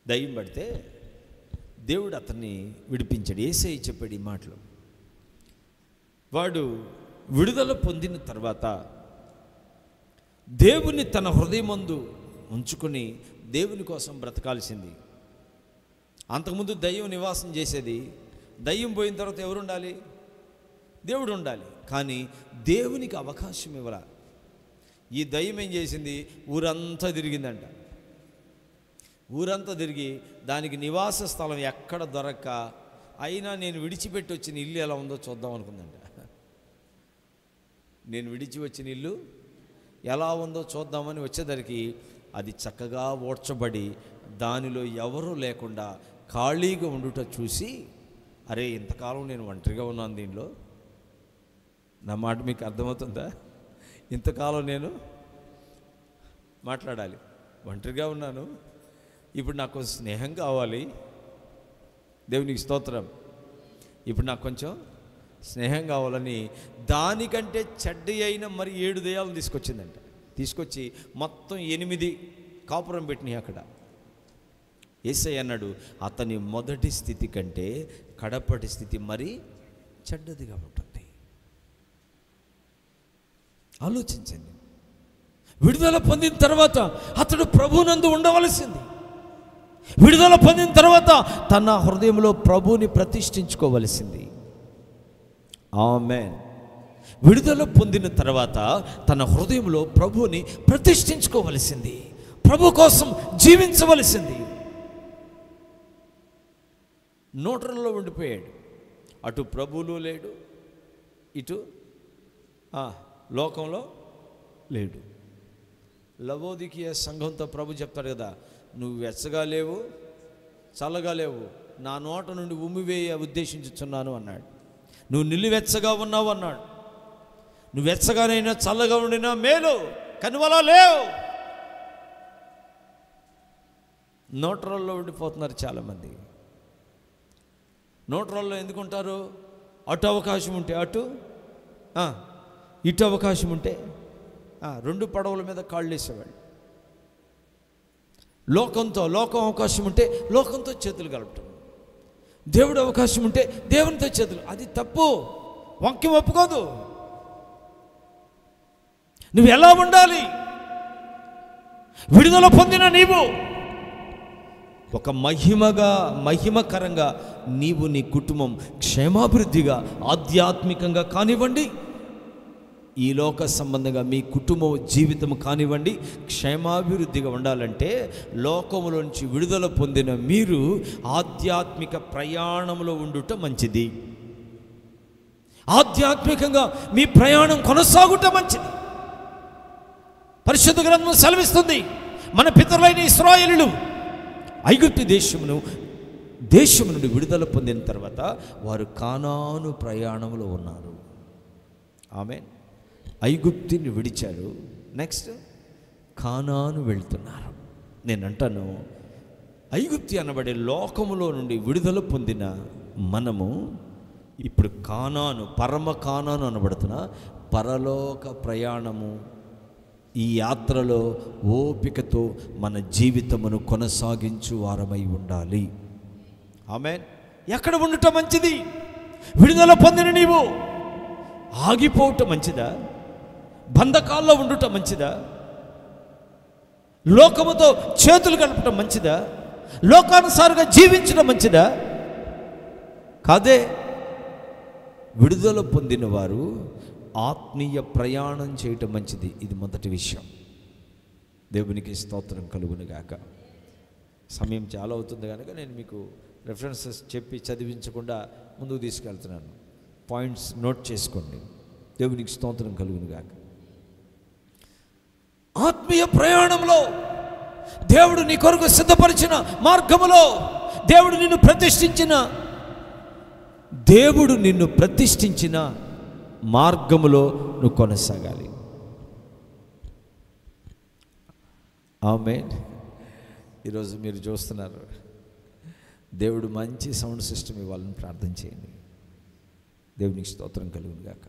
దయ్యం పడితే దేవుడు అతన్ని విడిపించాడు. యేసయ్య చెప్పాడు ఈ మాటలు. వాడు విడుదల పొందిన తర్వాత దేవుని తన హృదయమందు ఉంచుకొని దేవుని కోసం బ్రతకాల్సింది. అంతకుముందు దయ్యం నివాసం చేసేది. దయ్యం పోయిన తర్వాత ఎవరు ఉండాలి? దేవుడు ఉండాలి. కానీ దేవునికి అవకాశం ఇవ్వాల. ఈ దయ్యం ఏం చేసింది? ఊరంతా తిరిగిందంట. ఊరంతా తిరిగి దానికి నివాస స్థలం ఎక్కడ దొరక్క, అయినా నేను విడిచిపెట్టి వచ్చిన ఇల్లు ఎలా ఉందో చూద్దాం అనుకుందంట. నేను విడిచి వచ్చిన ఇల్లు ఎలా ఉందో చూద్దామని వచ్చేసరికి అది చక్కగా ఓడ్చబడి దానిలో ఎవరూ లేకుండా ఖాళీగా ఉండుట చూసి, అరే ఇంతకాలం నేను ఒంటరిగా ఉన్నాను దీనిలో. నా మాట మీకు అర్థమవుతుందా? ఇంతకాలం నేను మాట్లాడాలి, ఒంటరిగా ఉన్నాను, ఇప్పుడు నాకు కొంచెం స్నేహం కావాలి. దేవునికి స్తోత్రం. ఇప్పుడు నాకు కొంచెం స్నేహం కావాలని దానికంటే చెడ్డ అయిన మరి 7 దయ్యాలను తీసుకొచ్చిందంట. తీసుకొచ్చి మొత్తం 8 కాపురం పెట్టినాయి అక్కడ. యేసయ్య అన్నాడు, అతని మొదటి స్థితి కంటే కడపటి స్థితి మరి చెడ్డదిగా ఉంటుంది. ఆలోచించండి. విడుదల పొందిన తర్వాత అతడు ప్రభునందు ఉండవలసింది. విడుదల పొందిన తర్వాత తన హృదయంలో ప్రభువుని ప్రతిష్ఠించుకోవలసింది. ఆమేన్. విడుదల పొందిన తర్వాత తన హృదయంలో ప్రభువుని ప్రతిష్ఠించుకోవలసింది, ప్రభు కోసం జీవించవలసింది. నోటర్లో ఉండిపోయాడు. అటు ప్రభువులో లేడు, ఇటు లోకంలో లేడు. లవోదికీయ సంఘంతో ప్రభు చెప్తాడు కదా, నువ్వు వెచ్చగా లేవు, చల్లగా లేవు, నా నోట నుండి ఉమ్మివేయ ఉద్దేశించుచున్నాను అన్నాడు. నువ్వు నిలువెచ్చగా ఉన్నావు అన్నాడు. నువ్వు వెచ్చగానైనా చల్లగా ఉండినా మేలు, కనువలా లేవు. నోట్రల్లో ఉండిపోతున్నారు చాలామంది. నోట్రల్లో ఎందుకుంటారు? అటు అవకాశం ఉంటే అటు, ఇటు అవకాశం ఉంటే రెండు పడవల మీద కాళ్ళు వేసేవాళ్ళు. లోకం అవకాశం ఉంటే లోకంతో చేతులు కలపటం, దేవుడు అవకాశం ఉంటే దేవునితో చేతులు. అది తప్పు, వాక్యం ఒప్పుకోదు. నువ్వు ఎలా ఉండాలి? విడుదల పొందిన నీవు ఒక మహిమకరంగా నీవు నీ కుటుంబం క్షేమాభివృద్ధిగా ఆధ్యాత్మికంగా కానివ్వండి, ఈ లోక సంబంధంగా మీ కుటుంబ జీవితం కానివ్వండి, క్షేమాభివృద్ధిగా ఉండాలంటే లోకములోంచి విడుదల పొందిన మీరు ఆధ్యాత్మిక ప్రయాణంలో ఉండుట మంచిది. ఆధ్యాత్మికంగా మీ ప్రయాణం కొనసాగుట మంచిది. పరిశుద్ధ గ్రంథం సెలవిస్తుంది, మన పితరులైన ఇశ్రాయేలీయులు ఐగుప్తు దేశము నుండి విడుదల పొందిన తర్వాత వారు కానాను ప్రయాణంలో ఉన్నారు. ఆమేన్. ఐగుప్తుని విడిచారు, నెక్స్ట్ కానాను వెళ్తున్నారు. నేను అంటాను, ఐగుప్తి అనబడే లోకములో నుండి విడుదల పొందిన మనము ఇప్పుడు కానాను, పరమ కానాను అనబడుతున్న పరలోక ప్రయాణము, ఈ యాత్రలో ఓపికతో మన జీవితమును కొనసాగించు వారమై ఉండాలి. ఆమేన్. ఎక్కడ ఉండటం మంచిది? విడుదల పొందిన నీవు ఆగిపోవటం మంచిదా? బంధకాల్లో ఉండటం మంచిదా? లోకముతో చేతులు కలపటం మంచిదా? లోకానుసారంగా జీవించడం మంచిదా? కాదే. విడుదల పొందిన వారు ఆత్మీయ ప్రయాణం చేయటం మంచిది. ఇది మొదటి విషయం. దేవునికి స్తోత్రం కలుగునుగాక. సమయం చాలా అవుతుంది కనుక నేను మీకు రెఫరెన్సెస్ చెప్పి చదివించకుండా ముందుకు తీసుకెళ్తున్నాను. పాయింట్స్ నోట్ చేసుకోండి. దేవునికి స్తోత్రం కలుగునుగాక. ఆత్మీయ ప్రయాణంలో దేవుడు నీ కొరకు సిద్ధపరిచిన మార్గములో దేవుడు నిన్ను ప్రతిష్ఠించిన మార్గములో నువ్వు కొనసాగాలి. ఆమేన్. ఈరోజు మీరు చూస్తున్నారు, దేవుడు మంచి సౌండ్ సిస్టమ్ ఇవ్వాలని ప్రార్థన చేయండి. దేవునికి స్తోత్రం కలుగునుగాక.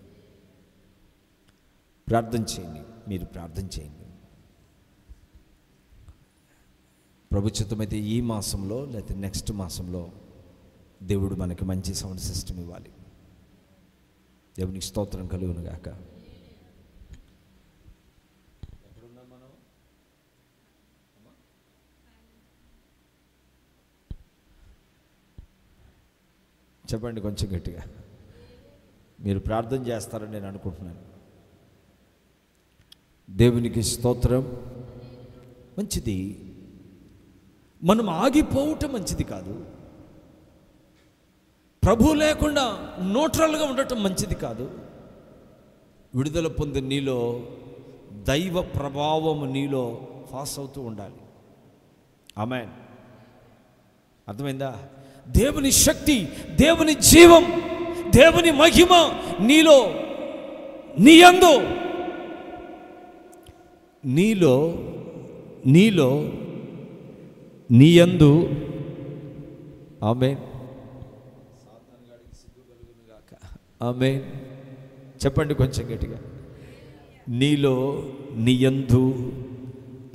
ప్రార్థన చేయండి, మీరు ప్రార్థన చేయండి. ప్రభు చిత్తమైతే ఈ మాసంలో లేకపోతే నెక్స్ట్ మాసంలో దేవుడు మనకి మంచి సౌండ్ సిస్టమ్ ఇవ్వాలి. దేవునికి స్తోత్రం కలుగునుగాక. ఎక్కడున్నాం మనం? చెప్పండి కొంచెం గట్టిగా. మీరు ప్రార్థన చేస్తారని నేను అనుకుంటున్నాను. దేవునికి స్తోత్రం. మంచిది. మనం ఆగిపోవటం మంచిది కాదు. ప్రభు లేకుండా న్యూట్రల్గా ఉండటం మంచిది కాదు. విడుదల పొందిన నీలో దైవ ప్రభావం నీలో పాస్ అవుతూ ఉండాలి. ఆమేన్. అర్థమైందా? దేవుని శక్తి, దేవుని జీవం, దేవుని మహిమ నీలో, నీయందు ఆమేన్. ఆమేన్. చెప్పండి కొంచెం గట్టిగా. నీయందు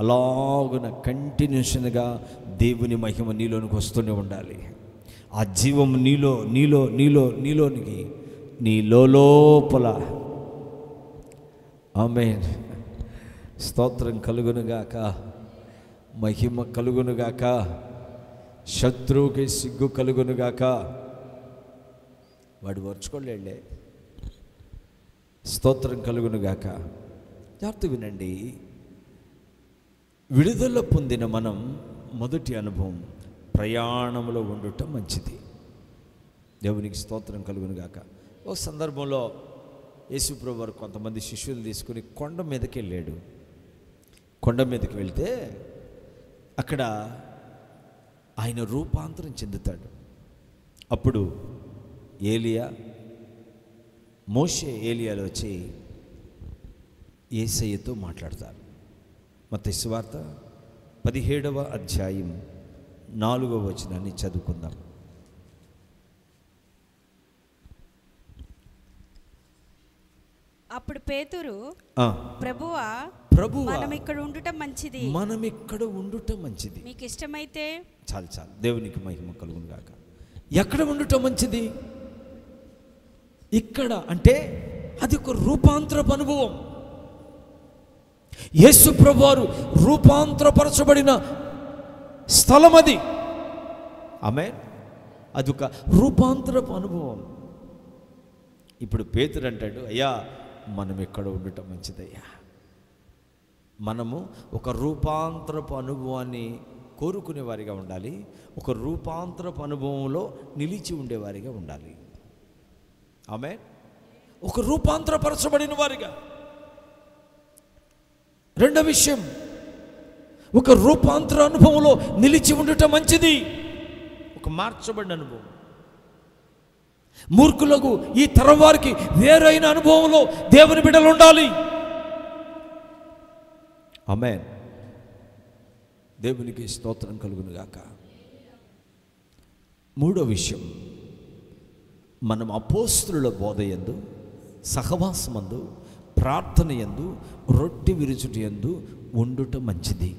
అలాగున కంటిన్యూషన్గా దేవుని మహిమ నీలోనికి వస్తూనే ఉండాలి. ఆ జీవం నీలోనికి నీ లోపల. ఆమేన్. స్తోత్రం కలుగునుగాక, మహిమ కలుగునుగాక, శత్రువుకి సిగ్గు కలుగునుగాక. వాడు ఓర్చుకోలేడులే, స్తోత్రం కలుగునుగాక. జాగ్రత్త వినండి. విడుదల పొందిన మనం మొదటి అనుభవం ప్రయాణంలో ఉండటం మంచిది. దేవునికి స్తోత్రం కలుగునుగాక. ఒక సందర్భంలో యేసుప్రభువు వారు కొంతమంది శిష్యులు తీసుకుని కొండ మీదకి వెళ్ళాడు. కొండ మీదకి వెళ్తే అక్కడ ఆయన రూపాంతరం చెందుతాడు. అప్పుడు ఏలియా, మోషే ఏలియాలు వచ్చి యేసయ్యతో మాట్లాడతారు. మత్తయి సువార్త 17వ అధ్యాయం 4వ వచనాన్ని చదువుకుందాం. అప్పుడు పేతురు, ప్రభువా మనం ఇక్కడ ఉండటం మంచిది, మీకు ఇష్టమైతే. చాలు దేవునికి మహిమ కలుగును గాక. ఎక్కడ ఉండటం మంచిది? ఇక్కడ అంటే అది ఒక రూపాంతరపు అనుభవం. యేసు ప్రభువారు రూపాంతరపరచబడిన స్థలం అది. ఆమేన్. అదొక రూపాంతరపు అనుభవం. ఇప్పుడు పేతురు అంటాడు, అయ్యా మనం ఎక్కడ ఉండటం మంచిదయ్యా. మనము ఒక రూపాంతరపు అనుభవాన్ని కోరుకునే వారిగా ఉండాలి. ఒక రూపాంతరపు అనుభవంలో నిలిచి ఉండేవారిగా ఉండాలి. ఆమేన్. ఒక రూపాంతరపరచబడిన వారిగా. రెండవ విషయం, ఒక రూపాంతర అనుభవంలో నిలిచి ఉండటం మంచిది. ఒక మార్చబడిన అనుభవం. మూర్ఖులకు ఈ తరం వారికి వేరైన అనుభవంలో దేవుని బిడ్డలు ఉండాలి. ఆమేన్. దేవునికి స్తోత్రం కలుగును గాక. మూడో విషయం, మనం అపోస్తలుల బోధయందు, సహవాసమందు, ప్రార్థన యందు, రొట్టె విరుచుట యందు ఉండుట మంచిది.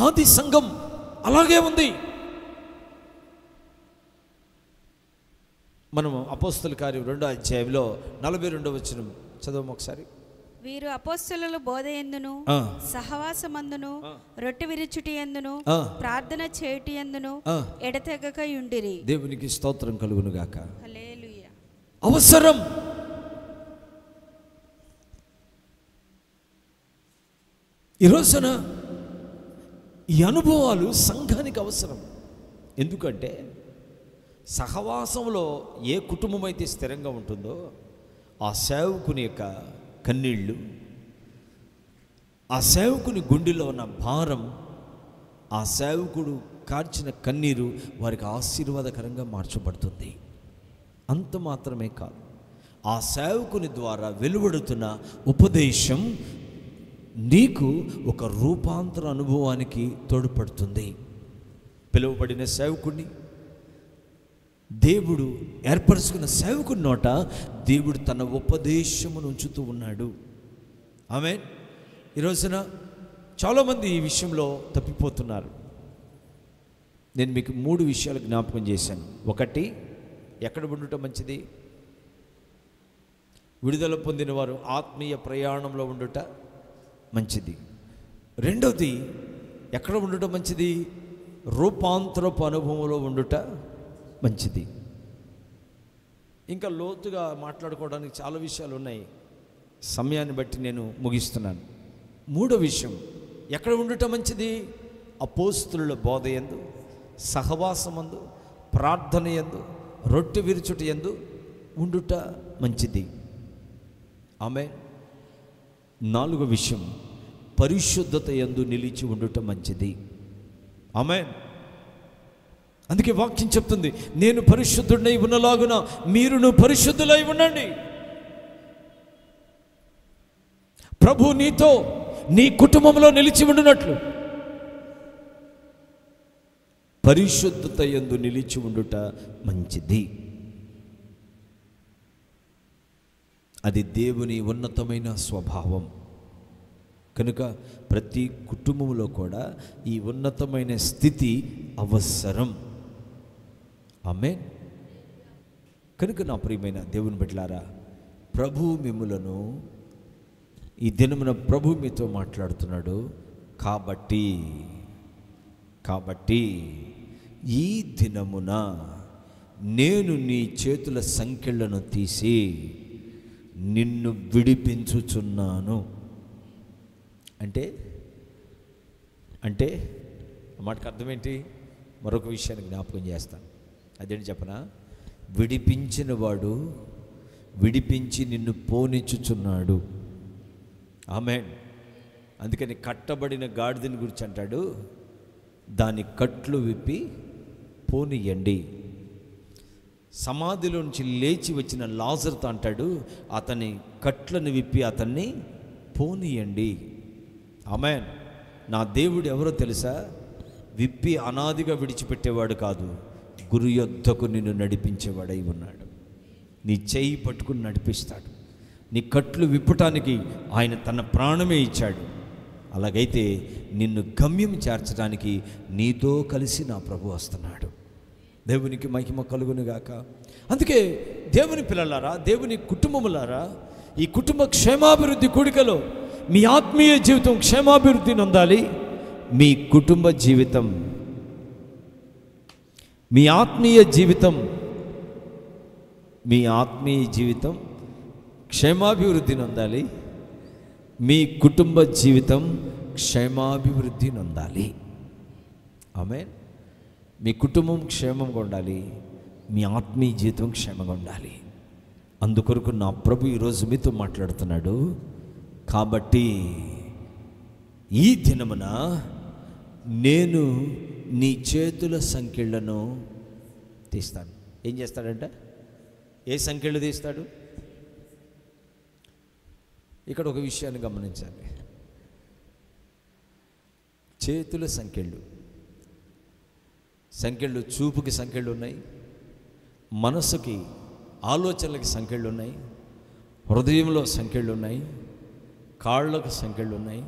ఆది సంఘం అలాగే ఉంది. మనం అపోస్తల కార్యం 2వ అధ్యాయంలో 42వ వచనం చదవం ఒకసారి. వీరు అపోస్తలుల బోధయందును, సహవాసమందును, రొట్టె విరుచుటి యందును, ప్రార్థన చేయుటి యందును ఎడతెగక యుండిరి. దేవునికి స్తోత్రం కలుగును గాక. హల్లెలూయా. అవసరం. ఈ రోజున ఈ అనుభవాలు సంఘానికి అవసరం. ఎందుకంటే సహవాసంలో ఏ కుటుంబం అయితే స్థిరంగా ఉంటుందో ఆ సేవకుని యొక్క కన్నీళ్ళు, ఆ సేవకుని గుండెలో ఉన్న భారం, ఆ సేవకుడు కార్చిన కన్నీరు వారికి ఆశీర్వాదకరంగా మార్చబడుతుంది. అంత మాత్రమే కాదు, ఆ సేవకుని ద్వారా వెలువడుతున్న ఉపదేశం నీకు ఒక రూపాంతర అనుభవానికి తోడ్పడుతుంది. పిలువబడిన సేవకుడిని, దేవుడు ఏర్పరచుకున్న సేవకుని నోట దేవుడు తన ఉపదేశమును ఉంచుతూ ఉన్నాడు. ఆమేన్. ఈ రోజున చాలామంది ఈ విషయంలో తప్పిపోతున్నారు. నేను మీకు 3 విషయాలు జ్ఞాపకం చేశాను. ఒకటి, ఎక్కడ ఉండటం మంచిది? విడుదల పొందిన వారు ఆత్మీయ ప్రయాణంలో ఉండుట మంచిది. రెండవది, ఎక్కడ ఉండటం మంచిది? రూపాంతరపు అనుభవంలో ఉండుట మంచిది. ఇంకా లోతుగా మాట్లాడుకోవడానికి చాలా విషయాలు ఉన్నాయి. సమయాన్ని బట్టి నేను ముగిస్తున్నాను. మూడో విషయం, ఎక్కడ ఉండటం మంచిది? అపోస్తలుల బోధయందు, సహవాసమందు, ప్రార్థన యందు, రొట్టె విరుచుట యందు ఉండుట మంచిది. ఆమేన్. నాలుగో విషయం, పరిశుద్ధత యందు నిలిచి ఉండుట మంచిది. ఆమేన్. అందుకే వాక్యం చెప్తుంది, నేను పరిశుద్ధుడై ఉన్నలాగున మీరును పరిశుద్ధులై ఉండండి. ప్రభు నీతో, నీ కుటుంబంలో నిలిచి ఉండునట్లు పరిశుద్ధత యందు నిలిచి ఉండుట మంచిది. అది దేవుని ఉన్నతమైన స్వభావం. కనుక ప్రతి కుటుంబంలో కూడా ఈ ఉన్నతమైన స్థితి అవసరం. ఆమేన్. కనుక నా ప్రియమైన దేవుని బిడ్డలారా, ప్రభు మిమ్ములను ఈ దినమున ప్రభు మీతో మాట్లాడుతున్నాడు. కాబట్టి ఈ దినమున నేను నీ చేతుల సంకెళ్లను తీసి నిన్ను విడిపించుచున్నాను. అంటే అంటే మాటకు అర్థం ఏంటి? మరొక విషయాన్ని జ్ఞాపకం చేస్తాను. అదేంటి చెప్పనా? విడిపించిన వాడు విడిపించి నిన్ను పోనిచ్చుచున్నాడు. ఆమేన్. అందుకని కట్టబడిన గాడిదని గురించి అంటాడు, దాని కట్లు విప్పి పోనీయండి. సమాధిలో నుంచి లేచి వచ్చిన లాజరుతో అంటాడు, అతని కట్లను విప్పి అతన్ని పోనీయండి. ఆమేన్. నా దేవుడు ఎవరో తెలుసా? విప్పి అనాదిగా విడిచిపెట్టేవాడు కాదు, గురు యొద్దకు నిన్ను నడిపించేవాడై ఉన్నాడు. నీ చేయి పట్టుకుని నడిపిస్తాడు. నీ కట్లు విప్పటానికి ఆయన తన ప్రాణమే ఇచ్చాడు. అలాగైతే నిన్ను గమ్యం చేర్చడానికి నీతో కలిసి నా ప్రభు వస్తున్నాడు. దేవునికి మహిమ కలుగునుగాక. అందుకే దేవుని పిల్లలారా, దేవుని కుటుంబములారా, ఈ కుటుంబ క్షేమాభివృద్ధి కూడికలో మీ ఆత్మీయ జీవితం క్షేమాభివృద్ధి నొందాలి. మీ కుటుంబ జీవితం, మీ ఆత్మీయ జీవితం క్షేమాభివృద్ధి నొందాలి. మీ కుటుంబ జీవితం క్షేమాభివృద్ధి నొందాలి. ఆమేన్. మీ కుటుంబం క్షేమంగా ఉండాలి, మీ ఆత్మీయ జీవితం క్షేమంగా ఉండాలి. అందుకొరకు నా ప్రభు ఈరోజు మీతో మాట్లాడుతున్నాడు. కాబట్టి ఈ దినమున నేను నీ చేతుల సంకెళ్లను తీస్తాను. ఏం చేస్తాడంట? ఏ సంకెళ్ళు తీస్తాడు? ఇక్కడ ఒక విషయాన్ని గమనించాలి. చేతుల సంకెళ్ళు చూపుకి సంకెళ్ళు ఉన్నాయి, మనసుకి ఆలోచనలకి సంకెళ్ళు ఉన్నాయి, హృదయంలో సంకెళ్ళు ఉన్నాయి, కాళ్ళకు సంకెళ్ళు ఉన్నాయి,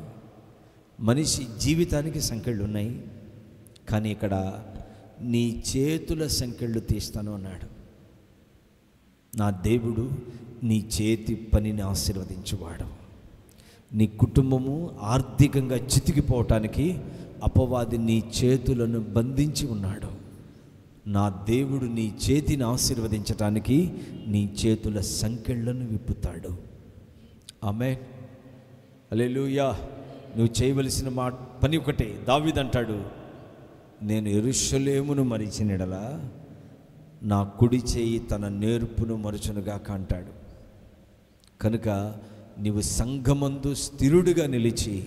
మనిషి జీవితానికి సంకెళ్ళు ఉన్నాయి. కానీ ఇక్కడ నీ చేతుల సంకెళ్ళు తీస్తాను అన్నాడు. నా దేవుడు నీ చేతి పనిని ఆశీర్వదించువాడు. నీ కుటుంబము ఆర్థికంగా చితికిపోవటానికి అపవాది నీ చేతులను బంధించి ఉన్నాడు. నా దేవుడు నీ చేతిని ఆశీర్వదించటానికి నీ చేతుల సంకెళ్లను విప్పుతాడు. ఆమేన్. హల్లెలూయా. నువ్వు చేయవలసిన పని ఒకటే. దావీదు అంటాడు, నేను యెరూషలేమును మరిచిన యెడల నా కుడి చేయి తన నేర్పును మరచునుగాక అంటాడు. కనుక నీవు సంఘమందు స్థిరుడిగా నిలిచి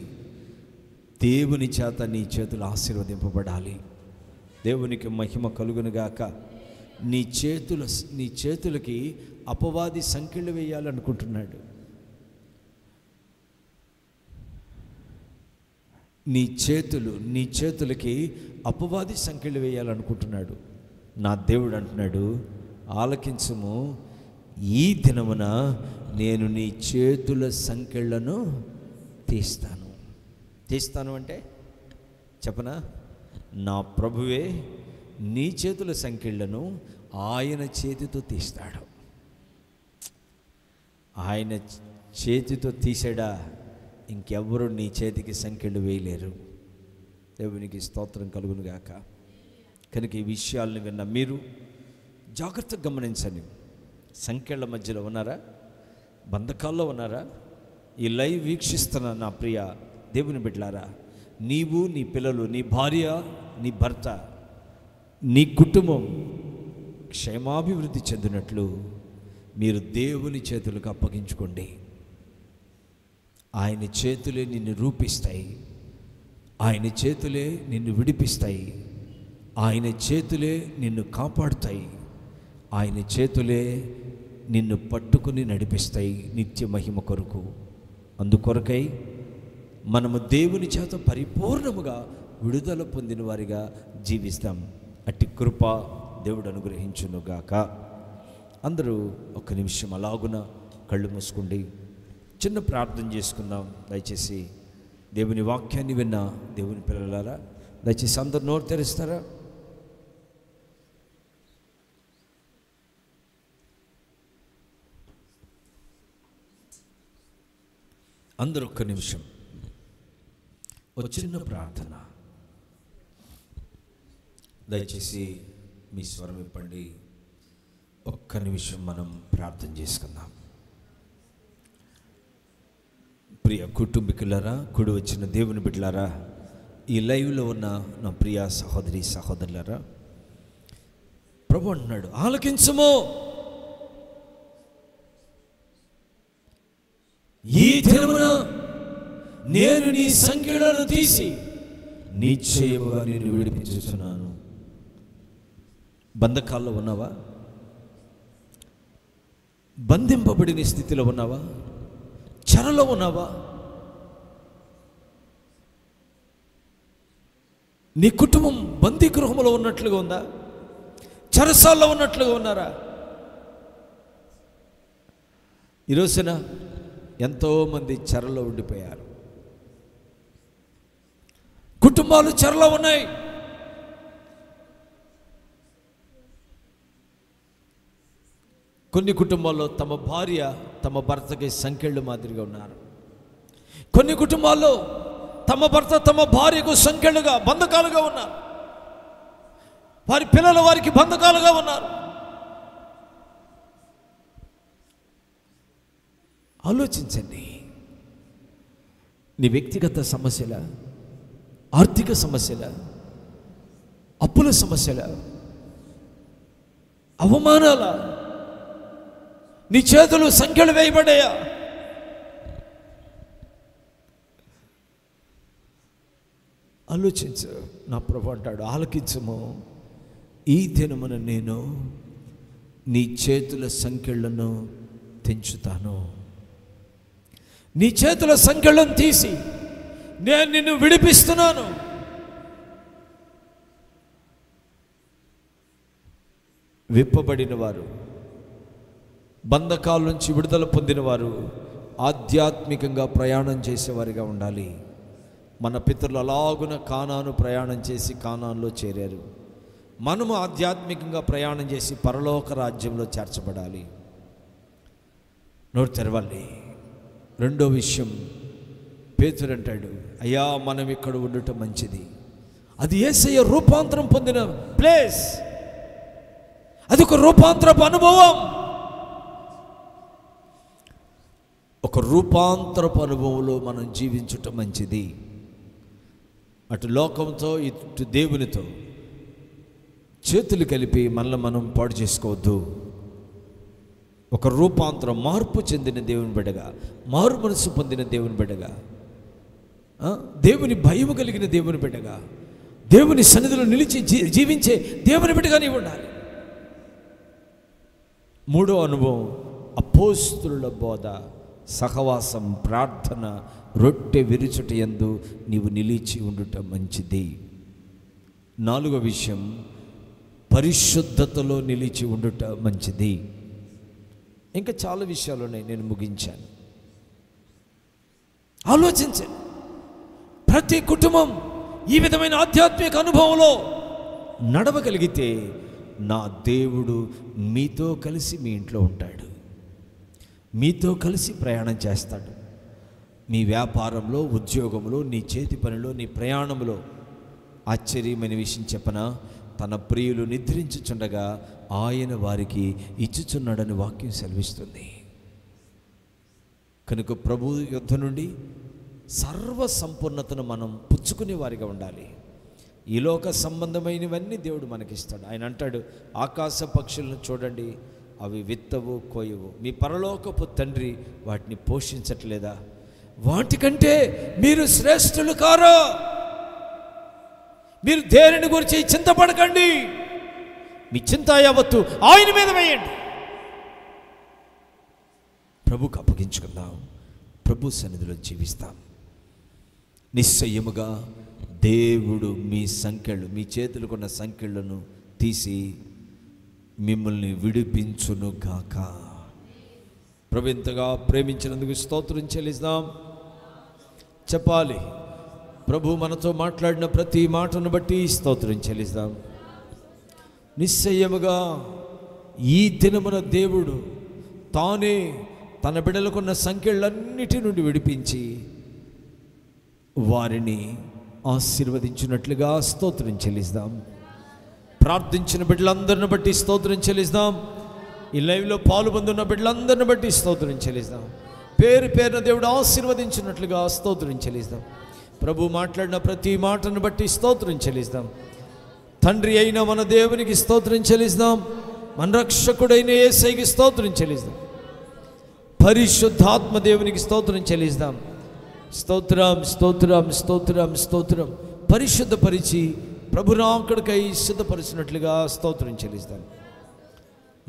దేవుని చేత నీ చేతులు ఆశీర్వదింపబడాలి. దేవునికి మహిమ కలుగునుగాక. నీ చేతులకి అపవాది సంకెళ్ళు వేయాలనుకుంటున్నాడు. నీ చేతులకి అపవాది సంకెళ్ళు వేయాలనుకుంటున్నాడు. నా దేవుడు అంటున్నాడు, ఆలకించుము, ఈ దినమున నేను నీ చేతుల సంకెళ్లను తీస్తాను అంటే చెప్పనా? నా ప్రభువే నీ చేతుల సంకెళ్లను ఆయన చేతితో తీస్తాడు. ఆయన చేతితో తీసాడా, ఇంకెవ్వరూ నీ చేతికి సంకెళ్ళు వేయలేరు. దేవునికి స్తోత్రం కలుగునుగాక. కనుక ఈ విషయాలను విన్న మీరు జాగ్రత్తగా గమనించండి. సంకెళ్ళ మధ్యలో ఉన్నారా? బంధకాల్లో ఉన్నారా? ఈ లైవ్ వీక్షిస్తున్న నా ప్రియ దేవుని బిడ్డలారా, నీవు, నీ పిల్లలు, నీ భార్య, నీ భర్త, నీ కుటుంబం క్షేమాభివృద్ధి చెందినట్లు మీరు దేవుని చేతులకు అప్పగించుకోండి. ఆయన చేతులే నిన్ను రూపిస్తాయి, ఆయన చేతులే నిన్ను విడిపిస్తాయి, ఆయన చేతులే నిన్ను కాపాడుతాయి, ఆయన చేతులే నిన్ను పట్టుకుని నడిపిస్తాయి నిత్య మహిమ కొరకు. అందుకొరకై మనము దేవుని చేత పరిపూర్ణముగా విడుదల పొందిన వారిగా జీవిస్తాం. అట్టి కృప దేవుడు అనుగ్రహించునుగాక. అందరూ ఒక్క నిమిషం అలాగున కళ్ళు మూసుకోండి. చిన్న ప్రార్థన చేసుకుందాం. దయచేసి దేవుని వాక్యాన్ని విన్న దేవుని పిల్లలారా, దయచేసి అందరు నోరు తెరుస్తారా? అందరూ ఒక్క నిమిషం, ఒక చిన్న ప్రార్థన. దయచేసి మీ స్వరం ఇప్పండి. ఒక్క నిమిషం మనం ప్రార్థన చేసుకుందాం. ప్రియ కుటుంబీకులారా, కూడి వచ్చిన దేవుని బిడ్డలారా, ఈ లైవ్లో ఉన్న నా ప్రియ సహోదరి సహోదరులారా, ప్రభు అంటున్నాడు, ఆలకించుము, ఈ దినమున నేను నీ సంఖ్యలను తీసి నిశ్చయముగా నేను విడిపించుచున్నాను. బంధకాల్లో ఉన్నావా? బంధింపబడిన స్థితిలో ఉన్నావా? చెరలో ఉన్నావా? నీ కుటుంబం బందీ గృహంలో ఉన్నట్లుగా ఉందా? చెరసాల్లో ఉన్నట్లుగా ఉన్నారా? ఈరోజున ఎంతోమంది చెరలో ఉండిపోయారు. కుటుంబాలు చెరలో ఉన్నాయి. కొన్ని కుటుంబాల్లో తమ భార్య తమ భర్తకి సంకెళ్ళు మాదిరిగా ఉన్నారు. కొన్ని కుటుంబాల్లో తమ భర్త తమ భార్యకు సంకెళ్ళుగా బంధకాలుగా ఉన్నారు. వారి పిల్లలు వారికి బంధకాలుగా ఉన్నారు. ఆలోచించండి. నీ వ్యక్తిగత సమస్యల, ఆర్థిక సమస్యల, అప్పుల సమస్యల, అవమానాల, నీ చేతులు సంఖ్యలు వేయబడ్డాయా? ఆలోచించు. నా ప్రభు అంటాడు, ఆలకించుము, ఈ దినమున నేను నీ చేతుల సంఖ్యలను తెంచుతాను. నీ చేతుల సంఖ్యలను తీసి నేను నిన్ను విడిపిస్తున్నాను. విప్పబడిన వారు, బంధకాల నుంచి విడుదల పొందిన వారు ఆధ్యాత్మికంగా ప్రయాణం చేసేవారిగా ఉండాలి. మన పితరులు అలాగున కానాను ప్రయాణం చేసి కానాన్లో చేరారు. మనము ఆధ్యాత్మికంగా ప్రయాణం చేసి పరలోక రాజ్యంలో చేర్చబడాలి. నోరు తెరవాలి. రెండో విషయం, పేతురు అంటాడు, అయ్యా మనం ఇక్కడ ఉండటం మంచిది. అది యేసయ్య రూపాంతరం పొందిన ప్లేస్. అది ఒక రూపాంతరపు అనుభవం. ఒక రూపాంతరపు అనుభవంలో మనం జీవించటం మంచిది. అటు లోకంతో ఇటు దేవునితో చేతులు కలిపి మనల్ని మనం పాడు చేసుకోవద్దు. ఒక రూపాంతరం, మార్పు చెందిన దేవుని బిడ్డగా, మారు మనసు పొందిన దేవుని బిడ్డగా, దేవుని భయము కలిగిన దేవుని బిడ్డగా, దేవుని సన్నిధిలో నిలిచి జీవించే దేవుని బిడ్డగా నీవు ఉండాలి. మూడో అనుభవం, అపోస్తుల బోధ, సహవాసం, ప్రార్థన, రొట్టె విరుచుట యందు నీవు నిలిచి ఉండుట మంచిది. నాలుగో విషయం, పరిశుద్ధతలో నిలిచి ఉండుట మంచిది. ఇంకా చాలా విషయాలు ఉన్నాయి, నేను ముగించాను. ఆలోచించండి. ప్రతి కుటుంబం ఈ విధమైన ఆధ్యాత్మిక అనుభవంలో నడవగలిగితే నా దేవుడు మీతో కలిసి మీ ఇంట్లో ఉంటాడు, మీతో కలిసి ప్రయాణం చేస్తాడు. మీ వ్యాపారంలో, ఉద్యోగంలో, నీ చేతి పనిలో, నీ ప్రయాణంలో. ఆశ్చర్యమైన విషయం చెప్పనా, తన ప్రియులు నిద్రించుచుండగా ఆయన వారికి ఇచ్చుచున్నాడని వాక్యం సెలవిస్తుంది. కనుక ప్రభు యుద్ధ నుండి సర్వ సంపూర్ణతను మనం పుచ్చుకునే వారిగా ఉండాలి. ఈ లోక సంబంధమైనవన్నీ దేవుడు మనకిస్తాడు. ఆయన అంటాడు, ఆకాశ పక్షులను చూడండి, అవి విత్తవు, కోయవు, మీ పరలోకపు తండ్రి వాటిని పోషించట్లేదా? వాటికంటే మీరు శ్రేష్ఠులు కారా? మీరు దేనిని గురించి చింతపడకండి, మీ చింత యావత్తు ఆయన మీద వేయండి. ప్రభుకు అప్పగించుకుందాం, ప్రభు సన్నిధిలో జీవిస్తాం. నిశ్చయముగా దేవుడు మీ సంఖ్యలు, మీ చేతులకున్న సంఖ్యలను తీసి మిమ్మల్ని విడిపించును గాక. ప్రభు ఇంతగా ప్రేమించినందుకు స్తోత్రం చెల్లిస్తాం. చెప్పాలి, ప్రభు మనతో మాట్లాడిన ప్రతి మాటను బట్టి స్తోత్రం చెల్లిస్తాం. నిశ్చయముగా ఈ దినమున దేవుడు తానే తన బిడ్డలకున్న సంఖ్యలన్నిటి నుండి విడిపించి వారిని ఆశీర్వదించినట్లుగా స్తోత్రం చెల్లిస్తాం. ప్రార్థించిన బిడ్డలందరిని బట్టి స్తోత్రం చెల్లిస్తాం. ఈ లైవ్లో పాలు పొందున్న బిడ్డలందరిని బట్టి స్తోత్రం చెల్లిస్తాం. పేరు పేరున దేవుడు ఆశీర్వదించినట్లుగా స్తోత్రం చెల్లిస్తాం. ప్రభు మాట్లాడిన ప్రతి మాటను బట్టి స్తోత్రం చెల్లిస్తాం. తండ్రి అయిన మన దేవునికి స్తోత్రం చెల్లిస్తాం. మన రక్షకుడైన యేసయ్యకి స్తోత్రం చెల్లిస్తాం. పరిశుద్ధాత్మ దేవునికి స్తోత్రం చెల్లిస్తాం. స్తోత్రం స్తోత్రం స్తోత్రం స్తోత్రం. పరిశుద్ధపరిచి ప్రభురాకుడికై సిద్ధపరిచినట్లుగా స్తోత్రం చెల్లిస్తాం.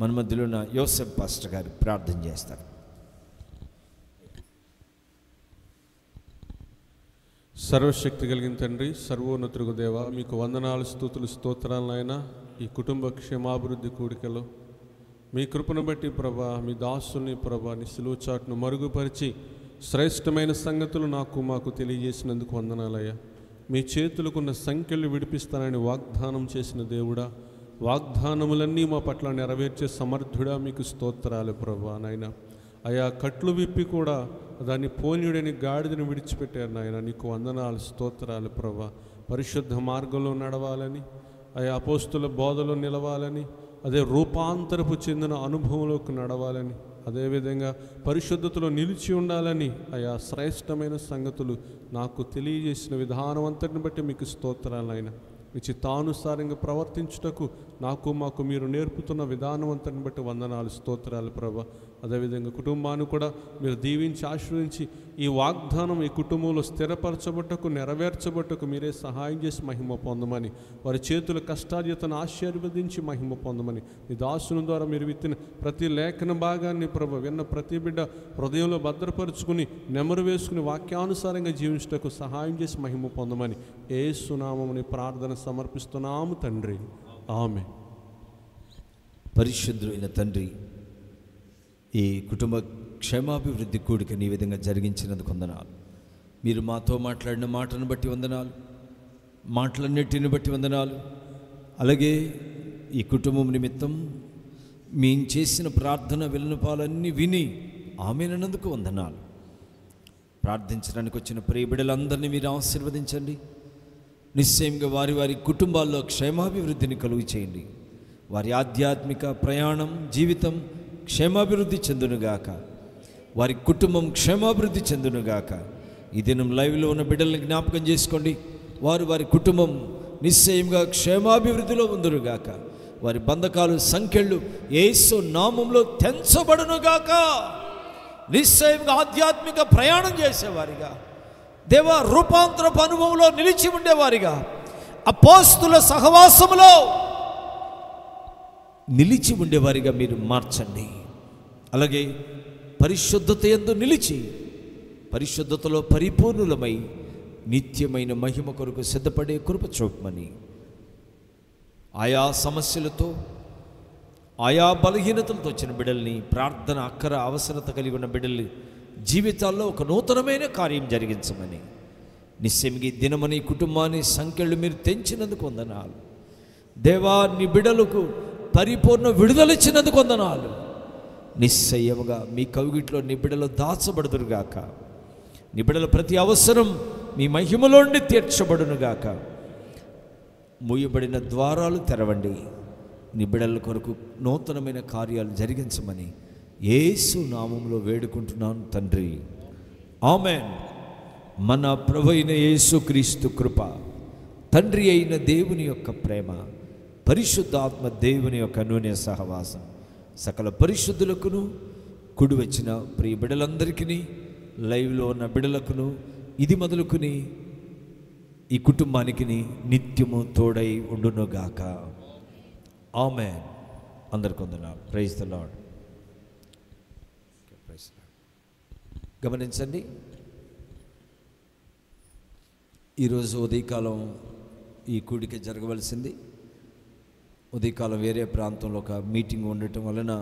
మన మధ్యలో ఉన్న యోసెఫ్ పాస్టర్ గారు ప్రార్థన చేస్తారు. సర్వశక్తి కలిగిన తండ్రి, సర్వోన్నతుడు దేవ, మీకు వందనాలు, స్తుతులు, స్తోత్రాలు నాయన. ఈ కుటుంబ క్షేమాభివృద్ధి కూడికలో మీ కృపను బట్టి ప్రభా, మీ దాసుల్ని ప్రభా నీ సిలువ చాటును మరుగుపరిచి శ్రేష్టమైన సంగతులు మాకు తెలియజేసినందుకు వందనాలయ్యా. మీ చేతులకున్న సంఖ్యలు విడిపిస్తానని వాగ్దానం చేసిన దేవుడా, వాగ్దానములన్నీ మా పట్ల నెరవేర్చే సమర్థుడా మీకు స్తోత్రాలు ప్రభా. నాయన అయా కట్లు విప్పి కూడా దాన్ని పోనీయుడని గాడిదని విడిచిపెట్టారు నాయన. నీకు వందనాలు, స్తోత్రాలు ప్రభా. పరిశుద్ధ మార్గంలో నడవాలని, అయా అపోస్తుల బోధలో నిలవాలని, అదే రూపాంతరపు చెందిన అనుభవంలోకి నడవాలని, అదేవిధంగా పరిశుద్ధతలో నిలిచి ఉండాలని అయా శ్రేష్టమైన సంగతులు నాకు తెలియజేసిన విధానం అంతటిని బట్టి మీకు స్తోత్రాలు ఆయన. మీ చిత్తానుసారంగా ప్రవర్తించుటకు మాకు మీరు నేర్పుతున్న విధానం అంతటిని బట్టి వందనాలు, స్తోత్రాలు ప్రభా. అదేవిధంగా కుటుంబాన్ని కూడా మీరు దీవించి ఆశీర్వదించి ఈ వాగ్దానం ఈ కుటుంబంలో స్థిరపరచబట్టకు, నెరవేర్చబట్టకు మీరే సహాయం చేసి మహిమ పొందమని, వారి చేతుల కష్టార్యతను ఆశీర్వదించి మహిమ పొందమని, మీ దాసుని ద్వారా మీరు విత్తిన ప్రతి లేఖన భాగాన్ని ప్రభు విన్న ప్రతి బిడ్డ హృదయంలో భద్రపరుచుకుని నెమరు వేసుకుని వాక్యానుసారంగా జీవించటకు సహాయం చేసి మహిమ పొందమని యేసు నామమున ప్రార్థన సమర్పిస్తున్నాము తండ్రి, ఆమె. పరిశుద్ధుడైన తండ్రి, ఈ కుటుంబ క్షేమాభివృద్ధి కూడికని ఈ విధంగా జరిగించినందుకు వందనాలు. మీరు మాతో మాట్లాడిన మాటను బట్టి వందనాలు, మాటలన్నిటిని బట్టి వందనాలు. అలాగే ఈ కుటుంబం నిమిత్తం మేము చేసిన ప్రార్థన విన్నపాలన్నీ విని ఆమెనందుకు వందనాలు. ప్రార్థించడానికి వచ్చిన ప్రియ బిడ్డలందరినీ మీరు ఆశీర్వదించండి. నిశ్చయంగా వారి వారి కుటుంబాల్లో క్షేమాభివృద్ధిని కలుగు చేయండి. వారి ఆధ్యాత్మిక ప్రయాణం, జీవితం క్షేమాభివృద్ధి చెందునుగాక. వారి కుటుంబం క్షేమాభివృద్ధి చెందునుగాక. ఈ దినం లైవ్లో ఉన్న బిడ్డల్ని జ్ఞాపకం చేసుకోండి. వారి కుటుంబం నిశ్చయంగా క్షేమాభివృద్ధిలో ఉందునుగాక. వారి బంధకాలు, సంఖ్యలు యేసు నామంలో తెంచబడునుగాక. నిశ్చయంగా ఆధ్యాత్మిక ప్రయాణం చేసేవారిగా, దేవ రూపాంతరపు అనుభవంలో నిలిచి ఉండేవారిగా, అపోస్తుల సహవాసములో నిలిచి ఉండేవారిగా మీరు మార్చండి. అలాగే పరిశుద్ధత యందు నిలిచి పరిశుద్ధతలో పరిపూర్ణులమై నిత్యమైన మహిమ కొరకు సిద్ధపడే కృప చూపమని, ఆయా సమస్యలతో, ఆయా బలహీనతలతో వచ్చిన బిడ్డల్ని, ప్రార్థన అక్కర అవసరత కలిగి ఉన్న బిడ్డల్ని జీవితాల్లో ఒక నూతనమైన కార్యం జరిగించమని, నిశ్చయంగా దినమని కుటుంబాన్ని సంఖ్యలు మీరు తెంచినందుకు వందనాలు. దేవా, నీ బిడ్డలకు పరిపూర్ణ విడుదలిచ్చినందుకు వందనాలు. నిశ్చయముగా మీ కవిగిట్లో నీ బిడ్డలు దాచబడుదురుగాక. నీ బిడ్డల ప్రతి అవసరం మీ మహిమలోండి తీర్చబడునుగాక. మూయబడిన ద్వారాలు తెరవండి. నీ బిడ్డల కొరకు నూతనమైన కార్యాలు జరిగించమని యేసు నామములో వేడుకుంటున్నాను తండ్రి, ఆమేన్. మన ప్రభు అయిన యేసుక్రీస్తు కృప, తండ్రి అయిన దేవుని యొక్క ప్రేమ, పరిశుద్ధాత్మ దేవుని యొక్క అన్యోన్య సహవాసం సకల పరిశుద్ధులకును, కుడి వచ్చిన ప్రియ బిడ్డలందరికీ, లైవ్లో ఉన్న బిడ్డలకును, ఇది మొదలుకుని ఈ కుటుంబానికి నిత్యము తోడై ఉండునుగాక. ఆమేన్. అందరికీ వందనాలు. Praise the lord. గమనించండి, ఈరోజు ఉదయకాలం ఈ కూడిక జరగవలసింది. ఉదయకాలం వేరే ప్రాంతంలో ఒక మీటింగ్ ఉండటం వలన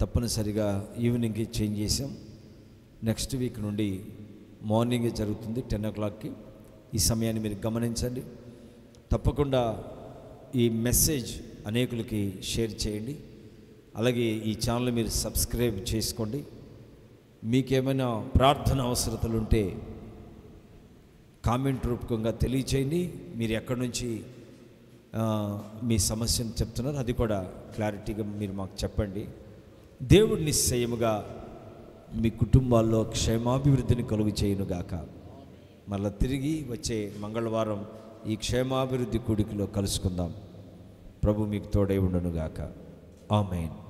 తప్పనిసరిగా ఈవినింగ్కి చేంజ్ చేసాం. నెక్స్ట్ వీక్ నుండి మార్నింగే జరుగుతుంది 10 o'clockకి. ఈ సమయాన్ని మీరు గమనించండి. తప్పకుండా ఈ మెసేజ్ అనేకులకి షేర్ చేయండి. అలాగే ఈ ఛానల్ మీరు సబ్స్క్రైబ్ చేసుకోండి. మీకేమైనా ప్రార్థన అవసరతలు ఉంటే కామెంట్ రూపకంగా తెలియచేయండి. మీరు ఎక్కడి నుంచి మీ సమస్యను చెప్తున్నారు అది కూడా క్లారిటీగా మీరు మాకు చెప్పండి. దేవుడు నిశ్చయముగా మీ కుటుంబాల్లో క్షేమాభివృద్ధిని కలుగు చేయునుగాక. మళ్ళీ తిరిగి వచ్చే మంగళవారం ఈ క్షేమాభివృద్ధి కూడికలో కలుసుకుందాం. ప్రభు మీకు తోడై ఉండునుగాక. ఆమేన్.